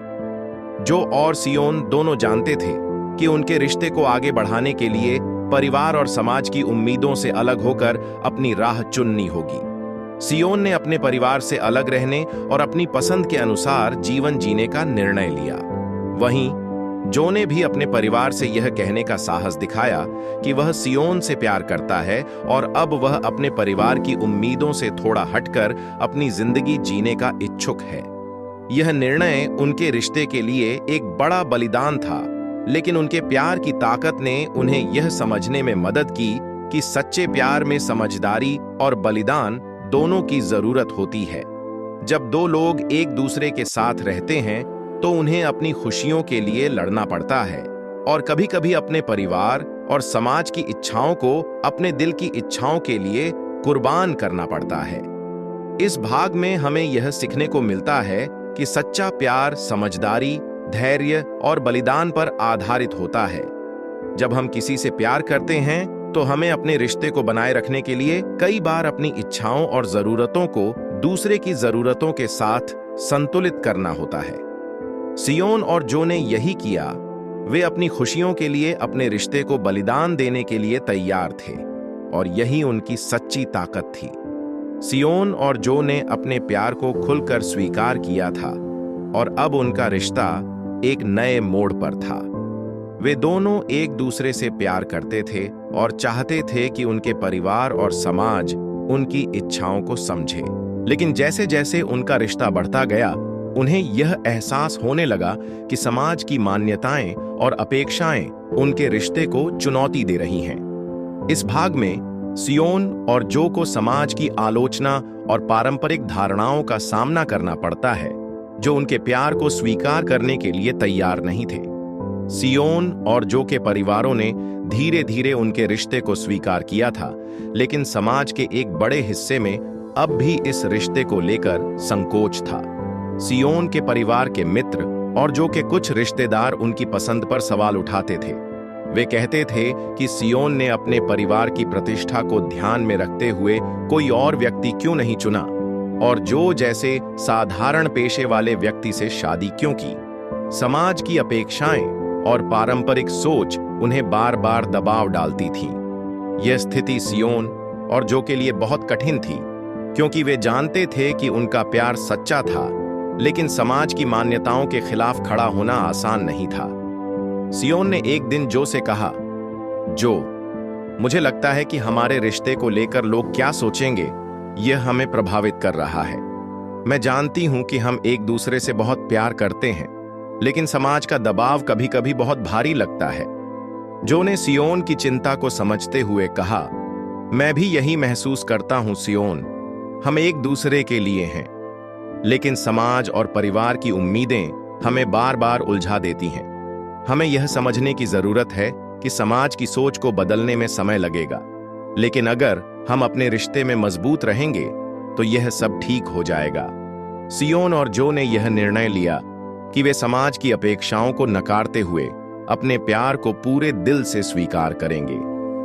जो और सियोन दोनों जानते थे कि उनके रिश्ते को आगे बढ़ाने के लिए परिवार और समाज की उम्मीदों से अलग होकर अपनी राह चुननी होगी। सियोन ने अपने परिवार से अलग रहने और अपनी पसंद के अनुसार जीवन जीने का निर्णय लिया। वहीं जो ने भी अपने परिवार से यह कहने का साहस दिखाया कि वह सियोन से प्यार करता है और अब वह अपने परिवार की उम्मीदों से थोड़ा हटकर अपनी जिंदगी जीने का इच्छुक है। यह निर्णय उनके रिश्ते के लिए एक बड़ा बलिदान था, लेकिन उनके प्यार की ताकत ने उन्हें यह समझने में मदद की कि सच्चे प्यार में समझदारी और बलिदान दोनों की जरूरत होती है। जब दो लोग एक दूसरे के साथ रहते हैं तो उन्हें अपनी खुशियों के लिए लड़ना पड़ता है और कभी-कभी अपने परिवार और समाज की इच्छाओं को अपने दिल की इच्छाओं के लिए कुर्बान करना पड़ता है। इस भाग में हमें यह सीखने को मिलता है कि सच्चा प्यार समझदारी, धैर्य और बलिदान पर आधारित होता है। जब हम किसी से प्यार करते हैं तो हमें अपने रिश्ते को बनाए रखने के लिए कई बार अपनी इच्छाओं और जरूरतों को दूसरे की जरूरतों के साथ संतुलित करना होता है। सियोन और जो ने यही किया। वे अपनी खुशियों के लिए अपने रिश्ते को बलिदान देने के लिए तैयार थे और यही उनकी सच्ची ताकत थी। सियोन और जो ने अपने प्यार को खुलकर स्वीकार किया था और अब उनका रिश्ता एक नए मोड़ पर था। वे दोनों एक दूसरे से प्यार करते थे और चाहते थे कि उनके परिवार और समाज उनकी इच्छाओं को समझे। लेकिन जैसे जैसे उनका रिश्ता बढ़ता गया, उन्हें यह एहसास होने लगा कि समाज की मान्यताएं और अपेक्षाएं उनके रिश्ते को चुनौती दे रही हैं। इस भाग में सियोन और जो को समाज की आलोचना और पारंपरिक धारणाओं का सामना करना पड़ता है, जो उनके प्यार को स्वीकार करने के लिए तैयार नहीं थे। सियोन और जो के परिवारों ने धीरे धीरे उनके रिश्ते को स्वीकार किया था, लेकिन समाज के एक बड़े हिस्से में अब भी इस रिश्ते को लेकर संकोच था। सियोन के परिवार के मित्र और जो के कुछ रिश्तेदार उनकी पसंद पर सवाल उठाते थे। वे कहते थे कि सियोन ने अपने परिवार की प्रतिष्ठा को ध्यान में रखते हुए कोई और व्यक्ति क्यों नहीं चुना, और जो जैसे साधारण पेशे वाले व्यक्ति से शादी क्यों की। समाज की अपेक्षाएं और पारंपरिक सोच उन्हें बार बार दबाव डालती थी। यह स्थिति सियोन और जो के लिए बहुत कठिन थी, क्योंकि वे जानते थे कि उनका प्यार सच्चा था, लेकिन समाज की मान्यताओं के खिलाफ खड़ा होना आसान नहीं था। सियोन ने एक दिन जो से कहा, जो, मुझे लगता है कि हमारे रिश्ते को लेकर लोग क्या सोचेंगे, यह हमें प्रभावित कर रहा है। मैं जानती हूं कि हम एक दूसरे से बहुत प्यार करते हैं, लेकिन समाज का दबाव कभी कभी बहुत भारी लगता है। जो ने सियोन की चिंता को समझते हुए कहा, मैं भी यही महसूस करता हूं सियोन, हम एक दूसरे के लिए हैं, लेकिन समाज और परिवार की उम्मीदें हमें बार बार उलझा देती हैं। हमें यह समझने की जरूरत है कि समाज की सोच को बदलने में समय लगेगा, लेकिन अगर हम अपने रिश्ते में मजबूत रहेंगे तो यह सब ठीक हो जाएगा। सियोन और जो ने यह निर्णय लिया कि वे समाज की अपेक्षाओं को नकारते हुए अपने प्यार को पूरे दिल से स्वीकार करेंगे।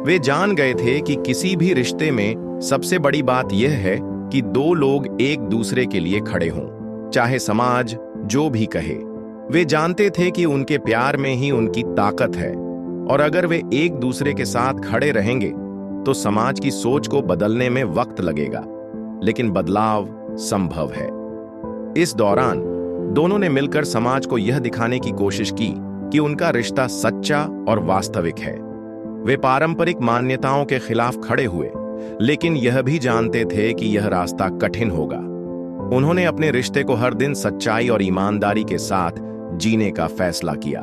वे जान गए थे कि किसी भी रिश्ते में सबसे बड़ी बात यह है कि दो लोग एक दूसरे के लिए खड़े हों, चाहे समाज जो भी कहे। वे जानते थे कि उनके प्यार में ही उनकी ताकत है, और अगर वे एक दूसरे के साथ खड़े रहेंगे तो समाज की सोच को बदलने में वक्त लगेगा, लेकिन बदलाव संभव है। इस दौरान दोनों ने मिलकर समाज को यह दिखाने की कोशिश की कि उनका रिश्ता सच्चा और वास्तविक है। वे पारंपरिक मान्यताओं के खिलाफ खड़े हुए, लेकिन यह भी जानते थे कि यह रास्ता कठिन होगा। उन्होंने अपने रिश्ते को हर दिन सच्चाई और ईमानदारी के साथ जीने का फैसला किया।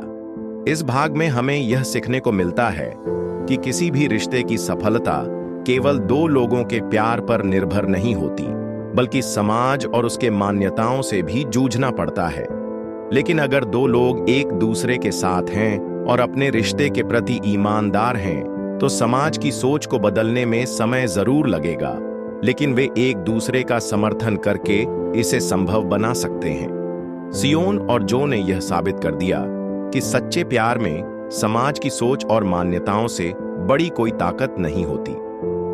इस भाग में हमें यह सीखने को मिलता है कि किसी भी रिश्ते की सफलता केवल दो लोगों के प्यार पर निर्भर नहीं होती, बल्कि समाज और उसके मान्यताओं से भी जूझना पड़ता है। लेकिन अगर दो लोग एक दूसरे के साथ हैं और अपने रिश्ते के प्रति ईमानदार हैं, तो समाज की सोच को बदलने में समय जरूर लगेगा, लेकिन वे एक दूसरे का समर्थन करके इसे संभव बना सकते हैं। सियोन और जो ने यह साबित कर दिया कि सच्चे प्यार में समाज की सोच और मान्यताओं से बड़ी कोई ताकत नहीं होती।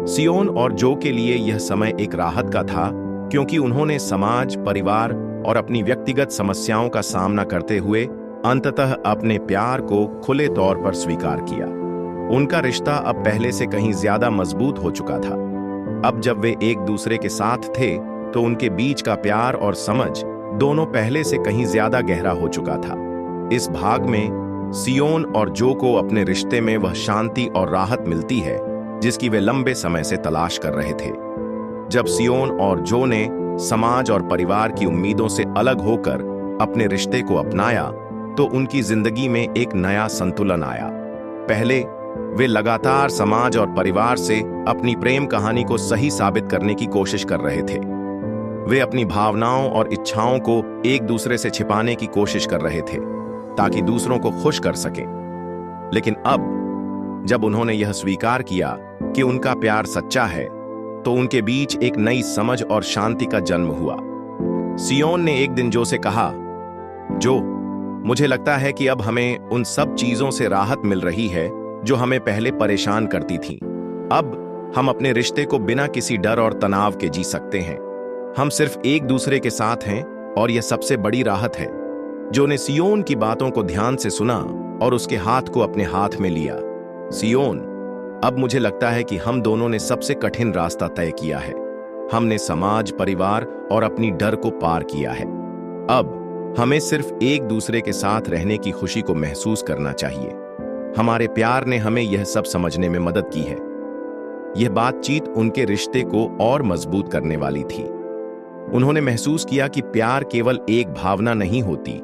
सियोन और जो के लिए यह समय एक राहत का था, क्योंकि उन्होंने समाज, परिवार और अपनी व्यक्तिगत समस्याओं का सामना करते हुए अंततः अपने प्यार को खुले तौर पर स्वीकार किया। उनका रिश्ता अब पहले से कहीं ज्यादा मजबूत हो चुका था। अब जब वे एक दूसरे के साथ थे तो उनके बीच का प्यार और समझ दोनों पहले से कहीं ज्यादा गहरा हो चुका था। इस भाग में सियोन और जो को अपने रिश्ते में वह शांति और राहत मिलती है जिसकी वे लंबे समय से तलाश कर रहे थे। जब सियोन और जो ने समाज और परिवार की उम्मीदों से अलग होकर अपने रिश्ते को अपनाया तो उनकी जिंदगी में एक नया संतुलन आया। पहले वे लगातार समाज और परिवार से अपनी प्रेम कहानी को सही साबित करने की कोशिश कर रहे थे। वे अपनी भावनाओं और इच्छाओं को एक दूसरे से छिपाने की कोशिश कर रहे थे ताकि दूसरों को खुश कर सकें। लेकिन अब जब उन्होंने यह स्वीकार किया कि उनका प्यार सच्चा है, तो उनके बीच एक नई समझ और शांति का जन्म हुआ। सियोन ने एक दिन जो से कहा, जो, मुझे लगता है कि अब हमें उन सब चीजों से राहत मिल रही है जो हमें पहले परेशान करती थीं। अब हम अपने रिश्ते को बिना किसी डर और तनाव के जी सकते हैं। हम सिर्फ एक दूसरे के साथ हैं और यह सबसे बड़ी राहत है। जो ने सियोन की बातों को ध्यान से सुना और उसके हाथ को अपने हाथ में लिया। सियोन, अब मुझे लगता है कि हम दोनों ने सबसे कठिन रास्ता तय किया है। हमने समाज, परिवार और अपनी डर को पार किया है। अब हमें सिर्फ एक दूसरे के साथ रहने की खुशी को महसूस करना चाहिए। हमारे प्यार ने हमें यह सब समझने में मदद की है। यह बातचीत उनके रिश्ते को और मजबूत करने वाली थी। उन्होंने महसूस किया कि प्यार केवल एक भावना नहीं होती,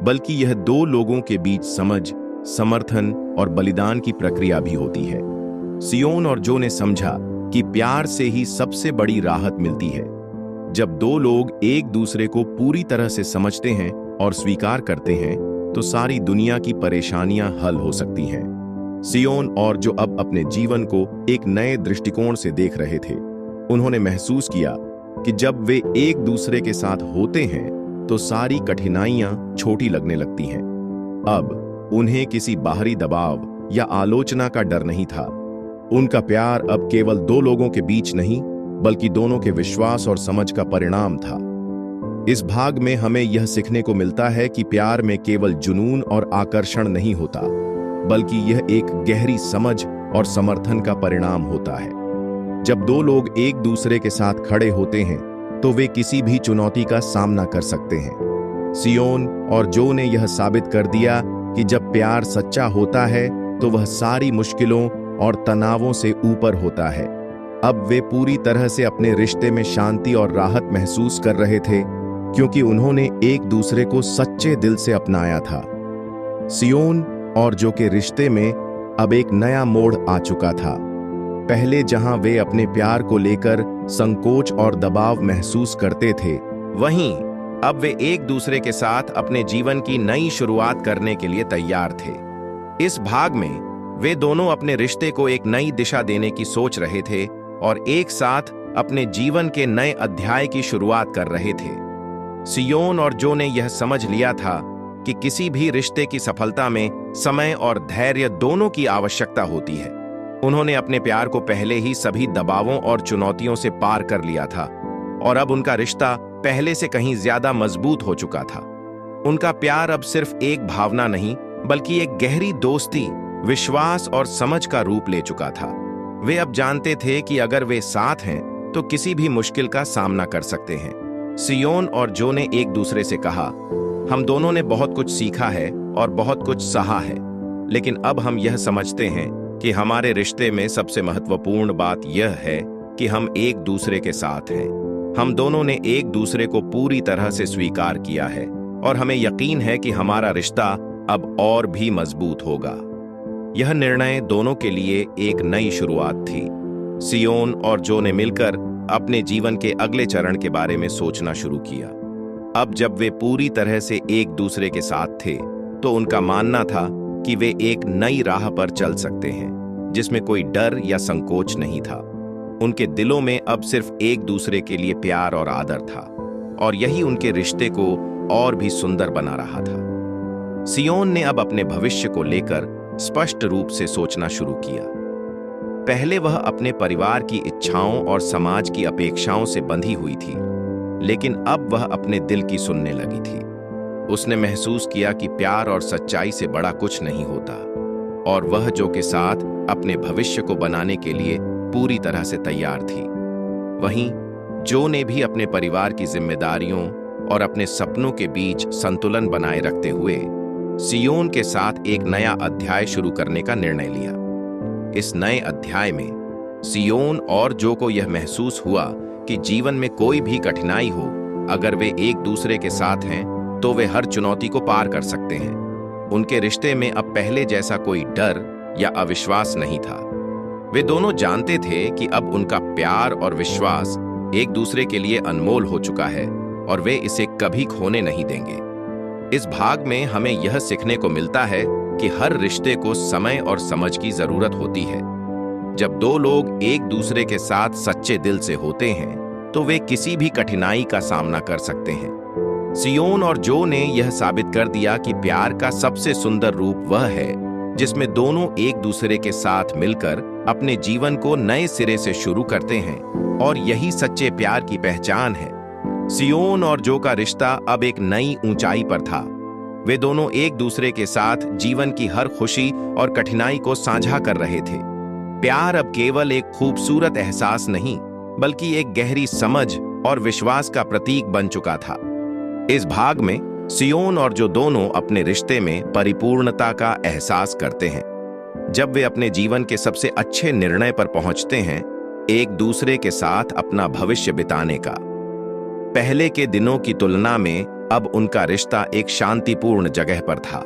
बल्कि यह दो लोगों के बीच समझ, समर्थन और बलिदान की प्रक्रिया भी होती है। सियोन और जो ने समझा कि प्यार से ही सबसे बड़ी राहत मिलती है। जब दो लोग एक दूसरे को पूरी तरह से समझते हैं और स्वीकार करते हैं, तो सारी दुनिया की परेशानियां हल हो सकती हैं। सियोन और जो अब अपने जीवन को एक नए दृष्टिकोण से देख रहे थे, उन्होंने महसूस किया कि जब वे एक दूसरे के साथ होते हैं तो सारी कठिनाइयां छोटी लगने लगती हैं। अब उन्हें किसी बाहरी दबाव या आलोचना का डर नहीं था। उनका प्यार अब केवल दो लोगों के बीच नहीं, बल्कि दोनों के विश्वास और समझ का परिणाम था। इस भाग में हमें यह सीखने को मिलता है कि प्यार में केवल जुनून और आकर्षण नहीं होता, बल्कि यह एक गहरी समझ और समर्थन का परिणाम होता है। जब दो लोग एक दूसरे के साथ खड़े होते हैं तो वे किसी भी चुनौती का सामना कर सकते हैं। सियोन और जो ने यह साबित कर दिया कि जब प्यार सच्चा होता है तो वह सारी मुश्किलों और तनावों से ऊपर होता है। अब वे पूरी तरह से अपने रिश्ते में शांति और राहत महसूस कर रहे थे, क्योंकि उन्होंने एक दूसरे को सच्चे दिल से अपनाया था। सियोन और जो के रिश्ते में अब एक नया मोड़ आ चुका था। पहले जहां वे अपने प्यार को लेकर संकोच और दबाव महसूस करते थे, वहीं अब वे एक दूसरे के साथ अपने जीवन की नई शुरुआत करने के लिए तैयार थे। इस भाग में वे दोनों अपने रिश्ते को एक नई दिशा देने की सोच रहे थे और एक साथ अपने जीवन के नए अध्याय की शुरुआत कर रहे थे। सियोन और जो ने यह समझ लिया था कि किसी भी रिश्ते की सफलता में समय और धैर्य दोनों की आवश्यकता होती है। उन्होंने अपने प्यार को पहले ही सभी दबावों और चुनौतियों से पार कर लिया था और अब उनका रिश्ता पहले से कहीं ज्यादा मजबूत हो चुका था। उनका प्यार अब सिर्फ एक भावना नहीं, बल्कि एक गहरी दोस्ती, विश्वास और समझ का रूप ले चुका था। वे अब जानते थे कि अगर वे साथ हैं तो किसी भी मुश्किल का सामना कर सकते हैं। सियोन और जो ने एक दूसरे से कहा, हम दोनों ने बहुत कुछ सीखा है और बहुत कुछ सहा है, लेकिन अब हम यह समझते हैं कि हमारे रिश्ते में सबसे महत्वपूर्ण बात यह है कि हम एक दूसरे के साथ हैं। हम दोनों ने एक दूसरे को पूरी तरह से स्वीकार किया है और हमें यकीन है कि हमारा रिश्ता अब और भी मजबूत होगा। यह निर्णय दोनों के लिए एक नई शुरुआत थी। सियोन और जो ने मिलकर अपने जीवन के अगले चरण के बारे में सोचना शुरू किया। अब जब वे पूरी तरह से एक दूसरे के साथ थे, तो उनका मानना था कि वे एक नई राह पर चल सकते हैं, जिसमें कोई डर या संकोच नहीं था। उनके दिलों में अब सिर्फ एक दूसरे के लिए प्यार और आदर था, और यही उनके रिश्ते को और भी सुंदर बना रहा था। सियोन ने अब अपने भविष्य को लेकर स्पष्ट रूप से सोचना शुरू किया। पहले वह अपने परिवार की इच्छाओं और समाज की अपेक्षाओं से बंधी हुई थी, लेकिन अब वह अपने दिल की सुनने लगी थी। उसने महसूस किया कि प्यार और सच्चाई से बड़ा कुछ नहीं होता, और वह जो के साथ अपने भविष्य को बनाने के लिए पूरी तरह से तैयार थी। वहीं जो ने भी अपने परिवार की जिम्मेदारियों और अपने सपनों के बीच संतुलन बनाए रखते हुए सियोन के साथ एक नया अध्याय शुरू करने का निर्णय लिया। इस नए अध्याय में सियोन और जो को यह महसूस हुआ कि जीवन में कोई भी कठिनाई हो, अगर वे एक दूसरे के साथ हैं तो वे हर चुनौती को पार कर सकते हैं। उनके रिश्ते में अब पहले जैसा कोई डर या अविश्वास नहीं था। वे दोनों जानते थे कि अब उनका प्यार और विश्वास एक दूसरे के लिए अनमोल हो चुका है और वे इसे कभी खोने नहीं देंगे। इस भाग में हमें यह सीखने को मिलता है कि हर रिश्ते को समय और समझ की जरूरत होती है। जब दो लोग एक दूसरे के साथ सच्चे दिल से होते हैं तो वे किसी भी कठिनाई का सामना कर सकते हैं। सियोन और जो ने यह साबित कर दिया कि प्यार का सबसे सुंदर रूप वह है जिसमें दोनों एक दूसरे के साथ मिलकर अपने जीवन को नए सिरे से शुरू करते हैं, और यही सच्चे प्यार की पहचान है। सियोन और जो का रिश्ता अब एक नई ऊंचाई पर था। वे दोनों एक दूसरे के साथ जीवन की हर खुशी और कठिनाई को साझा कर रहे थे। प्यार अब केवल एक खूबसूरत एहसास नहीं, बल्कि एक गहरी समझ और विश्वास का प्रतीक बन चुका था। इस भाग में सियोन और जो दोनों अपने रिश्ते में परिपूर्णता का एहसास करते हैं। जब वे अपने जीवन के सबसे अच्छे निर्णय पर पहुंचते हैं, एक दूसरे के साथ अपना भविष्य बिताने का। पहले के दिनों की तुलना में अब उनका रिश्ता एक शांतिपूर्ण जगह पर था।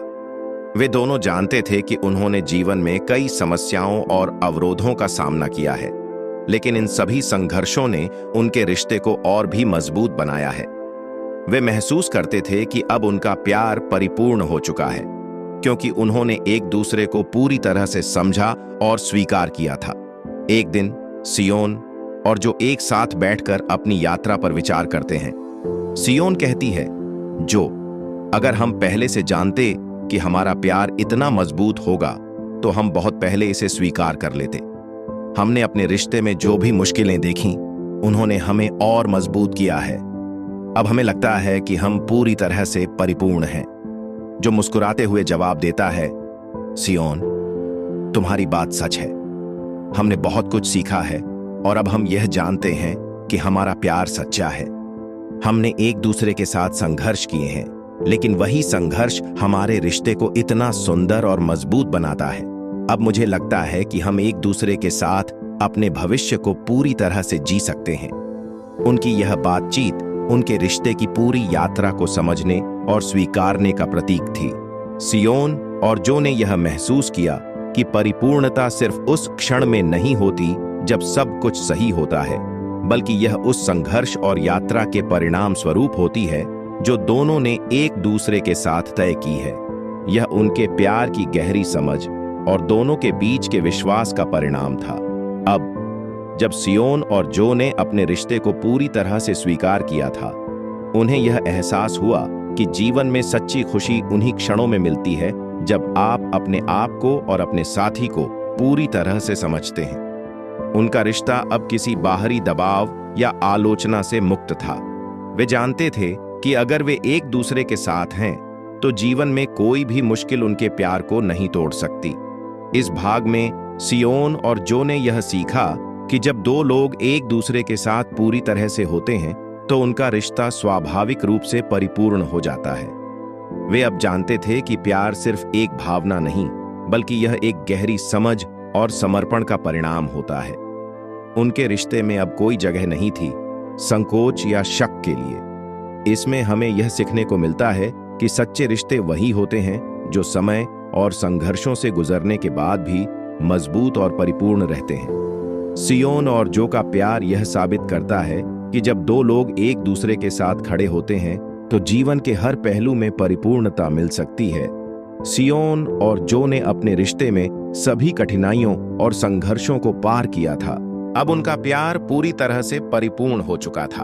वे दोनों जानते थे कि उन्होंने जीवन में कई समस्याओं और अवरोधों का सामना किया है, लेकिन इन सभी संघर्षों ने उनके रिश्ते को और भी मजबूत बनाया है। वे महसूस करते थे कि अब उनका प्यार परिपूर्ण हो चुका है, क्योंकि उन्होंने एक दूसरे को पूरी तरह से समझा और स्वीकार किया था। एक दिन सियोन और जो एक साथ बैठकर अपनी यात्रा पर विचार करते हैं। सियोन कहती है, जो, अगर हम पहले से जानते कि हमारा प्यार इतना मजबूत होगा तो हम बहुत पहले इसे स्वीकार कर लेते। हमने अपने रिश्ते में जो भी मुश्किलें देखी उन्होंने हमें और मजबूत किया है। अब हमें लगता है कि हम पूरी तरह से परिपूर्ण हैं। जो मुस्कुराते हुए जवाब देता है, सियोन, तुम्हारी बात सच है। हमने बहुत कुछ सीखा है और अब हम यह जानते हैं कि हमारा प्यार सच्चा है। हमने एक दूसरे के साथ संघर्ष किए हैं, लेकिन वही संघर्ष हमारे रिश्ते को इतना सुंदर और मजबूत बनाता है। अब मुझे लगता है कि हम एक दूसरे के साथ अपने भविष्य को पूरी तरह से जी सकते हैं। उनकी यह बातचीत उनके रिश्ते की पूरी यात्रा को समझने और स्वीकारने का प्रतीक थी। सियोन और जो ने यह महसूस किया कि परिपूर्णता सिर्फ उस क्षण में नहीं होती जब सब कुछ सही होता है, बल्कि यह उस संघर्ष और यात्रा के परिणाम स्वरूप होती है जो दोनों ने एक दूसरे के साथ तय की है। यह उनके प्यार की गहरी समझ और दोनों के बीच के विश्वास का परिणाम था। अब जब सियोन और जो ने अपने रिश्ते को पूरी तरह से स्वीकार किया था, उन्हें यह एहसास हुआ कि जीवन में सच्ची खुशी उन्हीं क्षणों में मिलती है जब आप अपने आप को और अपने साथी को पूरी तरह से समझते हैं। उनका रिश्ता अब किसी बाहरी दबाव या आलोचना से मुक्त था। वे जानते थे कि अगर वे एक दूसरे के साथ हैं तो जीवन में कोई भी मुश्किल उनके प्यार को नहीं तोड़ सकती। इस भाग में सियोन और जो ने यह सीखा कि जब दो लोग एक दूसरे के साथ पूरी तरह से होते हैं तो उनका रिश्ता स्वाभाविक रूप से परिपूर्ण हो जाता है। वे अब जानते थे कि प्यार सिर्फ एक भावना नहीं, बल्कि यह एक गहरी समझ और समर्पण का परिणाम होता है। उनके रिश्ते में अब कोई जगह नहीं थी संकोच या शक के लिए। इसमें हमें यह सीखने को मिलता है कि सच्चे रिश्ते वही होते हैं जो समय और संघर्षों से गुजरने के बाद भी मजबूत और परिपूर्ण रहते हैं। सियोन और जो का प्यार यह साबित करता है कि जब दो लोग एक दूसरे के साथ खड़े होते हैं तो जीवन के हर पहलू में परिपूर्णता मिल सकती है। सियोन और जो ने अपने रिश्ते में सभी कठिनाइयों और संघर्षों को पार किया था। अब उनका प्यार पूरी तरह से परिपूर्ण हो चुका था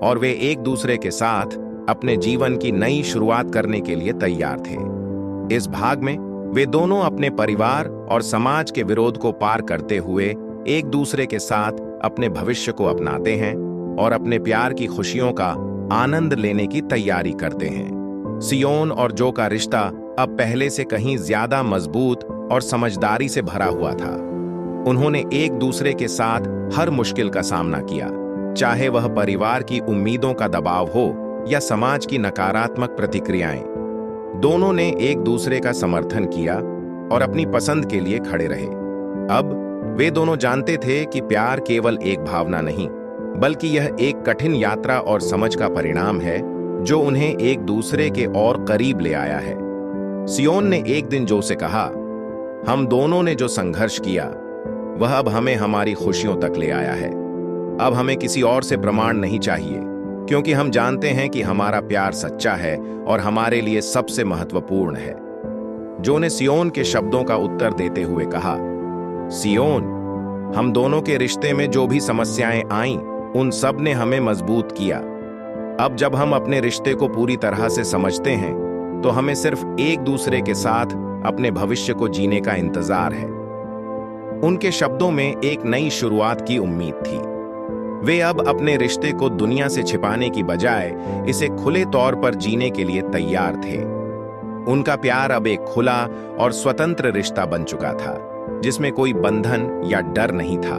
और वे एक दूसरे के साथ अपने जीवन की नई शुरुआत करने के लिए तैयार थे। इस भाग में वे दोनों अपने परिवार और समाज के विरोध को पार करते हुए एक दूसरे के साथ अपने भविष्य को अपनाते हैं और अपने प्यार की खुशियों का आनंद लेने की तैयारी करते हैं। सियोन और जो का रिश्ता अब पहले से कहीं ज्यादा मजबूत और समझदारी से भरा हुआ था। उन्होंने एक दूसरे के साथ हर मुश्किल का सामना किया, चाहे वह परिवार की उम्मीदों का दबाव हो या समाज की नकारात्मक प्रतिक्रियाएं। दोनों ने एक दूसरे का समर्थन किया और अपनी पसंद के लिए खड़े रहे। अब वे दोनों जानते थे कि प्यार केवल एक भावना नहीं, बल्कि यह एक कठिन यात्रा और समझ का परिणाम है जो उन्हें एक दूसरे के और करीब ले आया है। सियोन ने एक दिन जो से कहा, हम दोनों ने जो संघर्ष किया वह अब हमें हमारी खुशियों तक ले आया है। अब हमें किसी और से प्रमाण नहीं चाहिए, क्योंकि हम जानते हैं कि हमारा प्यार सच्चा है और हमारे लिए सबसे महत्वपूर्ण है। जो ने सियोन के शब्दों का उत्तर देते हुए कहा, सियोन, हम दोनों के रिश्ते में जो भी समस्याएं आईं, उन सब ने हमें मजबूत किया। अब जब हम अपने रिश्ते को पूरी तरह से समझते हैं तो हमें सिर्फ एक दूसरे के साथ अपने भविष्य को जीने का इंतजार है। उनके शब्दों में एक नई शुरुआत की उम्मीद थी। वे अब अपने रिश्ते को दुनिया से छिपाने की बजाय इसे खुले तौर पर जीने के लिए तैयार थे। उनका प्यार अब एक खुला और स्वतंत्र रिश्ता बन चुका था, जिसमें कोई बंधन या डर नहीं था।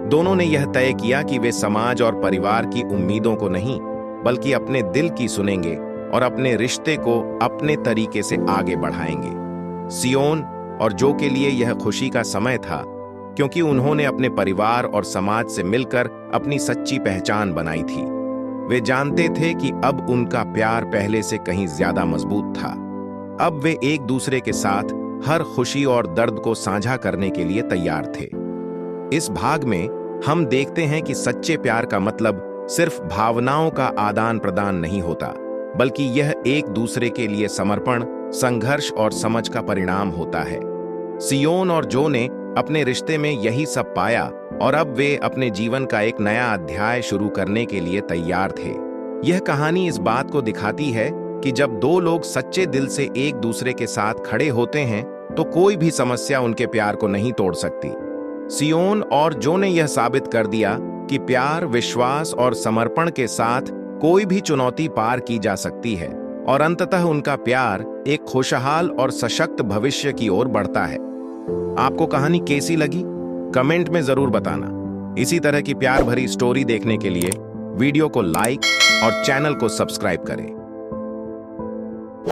दोनों ने यह तय किया कि वे समाज और परिवार की उम्मीदों को नहीं, बल्कि अपने दिल की सुनेंगे और अपने रिश्ते को अपने तरीके से आगे बढ़ाएंगे। सियोन और जो के लिए यह खुशी का समय था, क्योंकि उन्होंने अपने परिवार और समाज से मिलकर अपनी सच्ची पहचान बनाई थी। वे जानते थे कि अब उनका प्यार पहले से कहीं ज्यादा मजबूत था। अब वे एक दूसरे के साथ हर खुशी और दर्द को साझा करने के लिए तैयार थे। इस भाग में हम देखते हैं कि सच्चे प्यार का मतलब सिर्फ भावनाओं का आदान प्रदान नहीं होता, बल्कि यह एक दूसरे के लिए समर्पण, संघर्ष और समझ का परिणाम होता है। सियोन और जो ने अपने रिश्ते में यही सब पाया और अब वे अपने जीवन का एक नया अध्याय शुरू करने के लिए तैयार थे। यह कहानी इस बात को दिखाती है कि जब दो लोग सच्चे दिल से एक दूसरे के साथ खड़े होते हैं तो कोई भी समस्या उनके प्यार को नहीं तोड़ सकती। सियोन और जो ने यह साबित कर दिया कि प्यार, विश्वास और समर्पण के साथ कोई भी चुनौती पार की जा सकती है और अंततः उनका प्यार एक खुशहाल और सशक्त भविष्य की ओर बढ़ता है। आपको कहानी कैसी लगी? कमेंट में जरूर बताना। इसी तरह की प्यार भरी स्टोरी देखने के लिए वीडियो को लाइक और चैनल को सब्सक्राइब करें।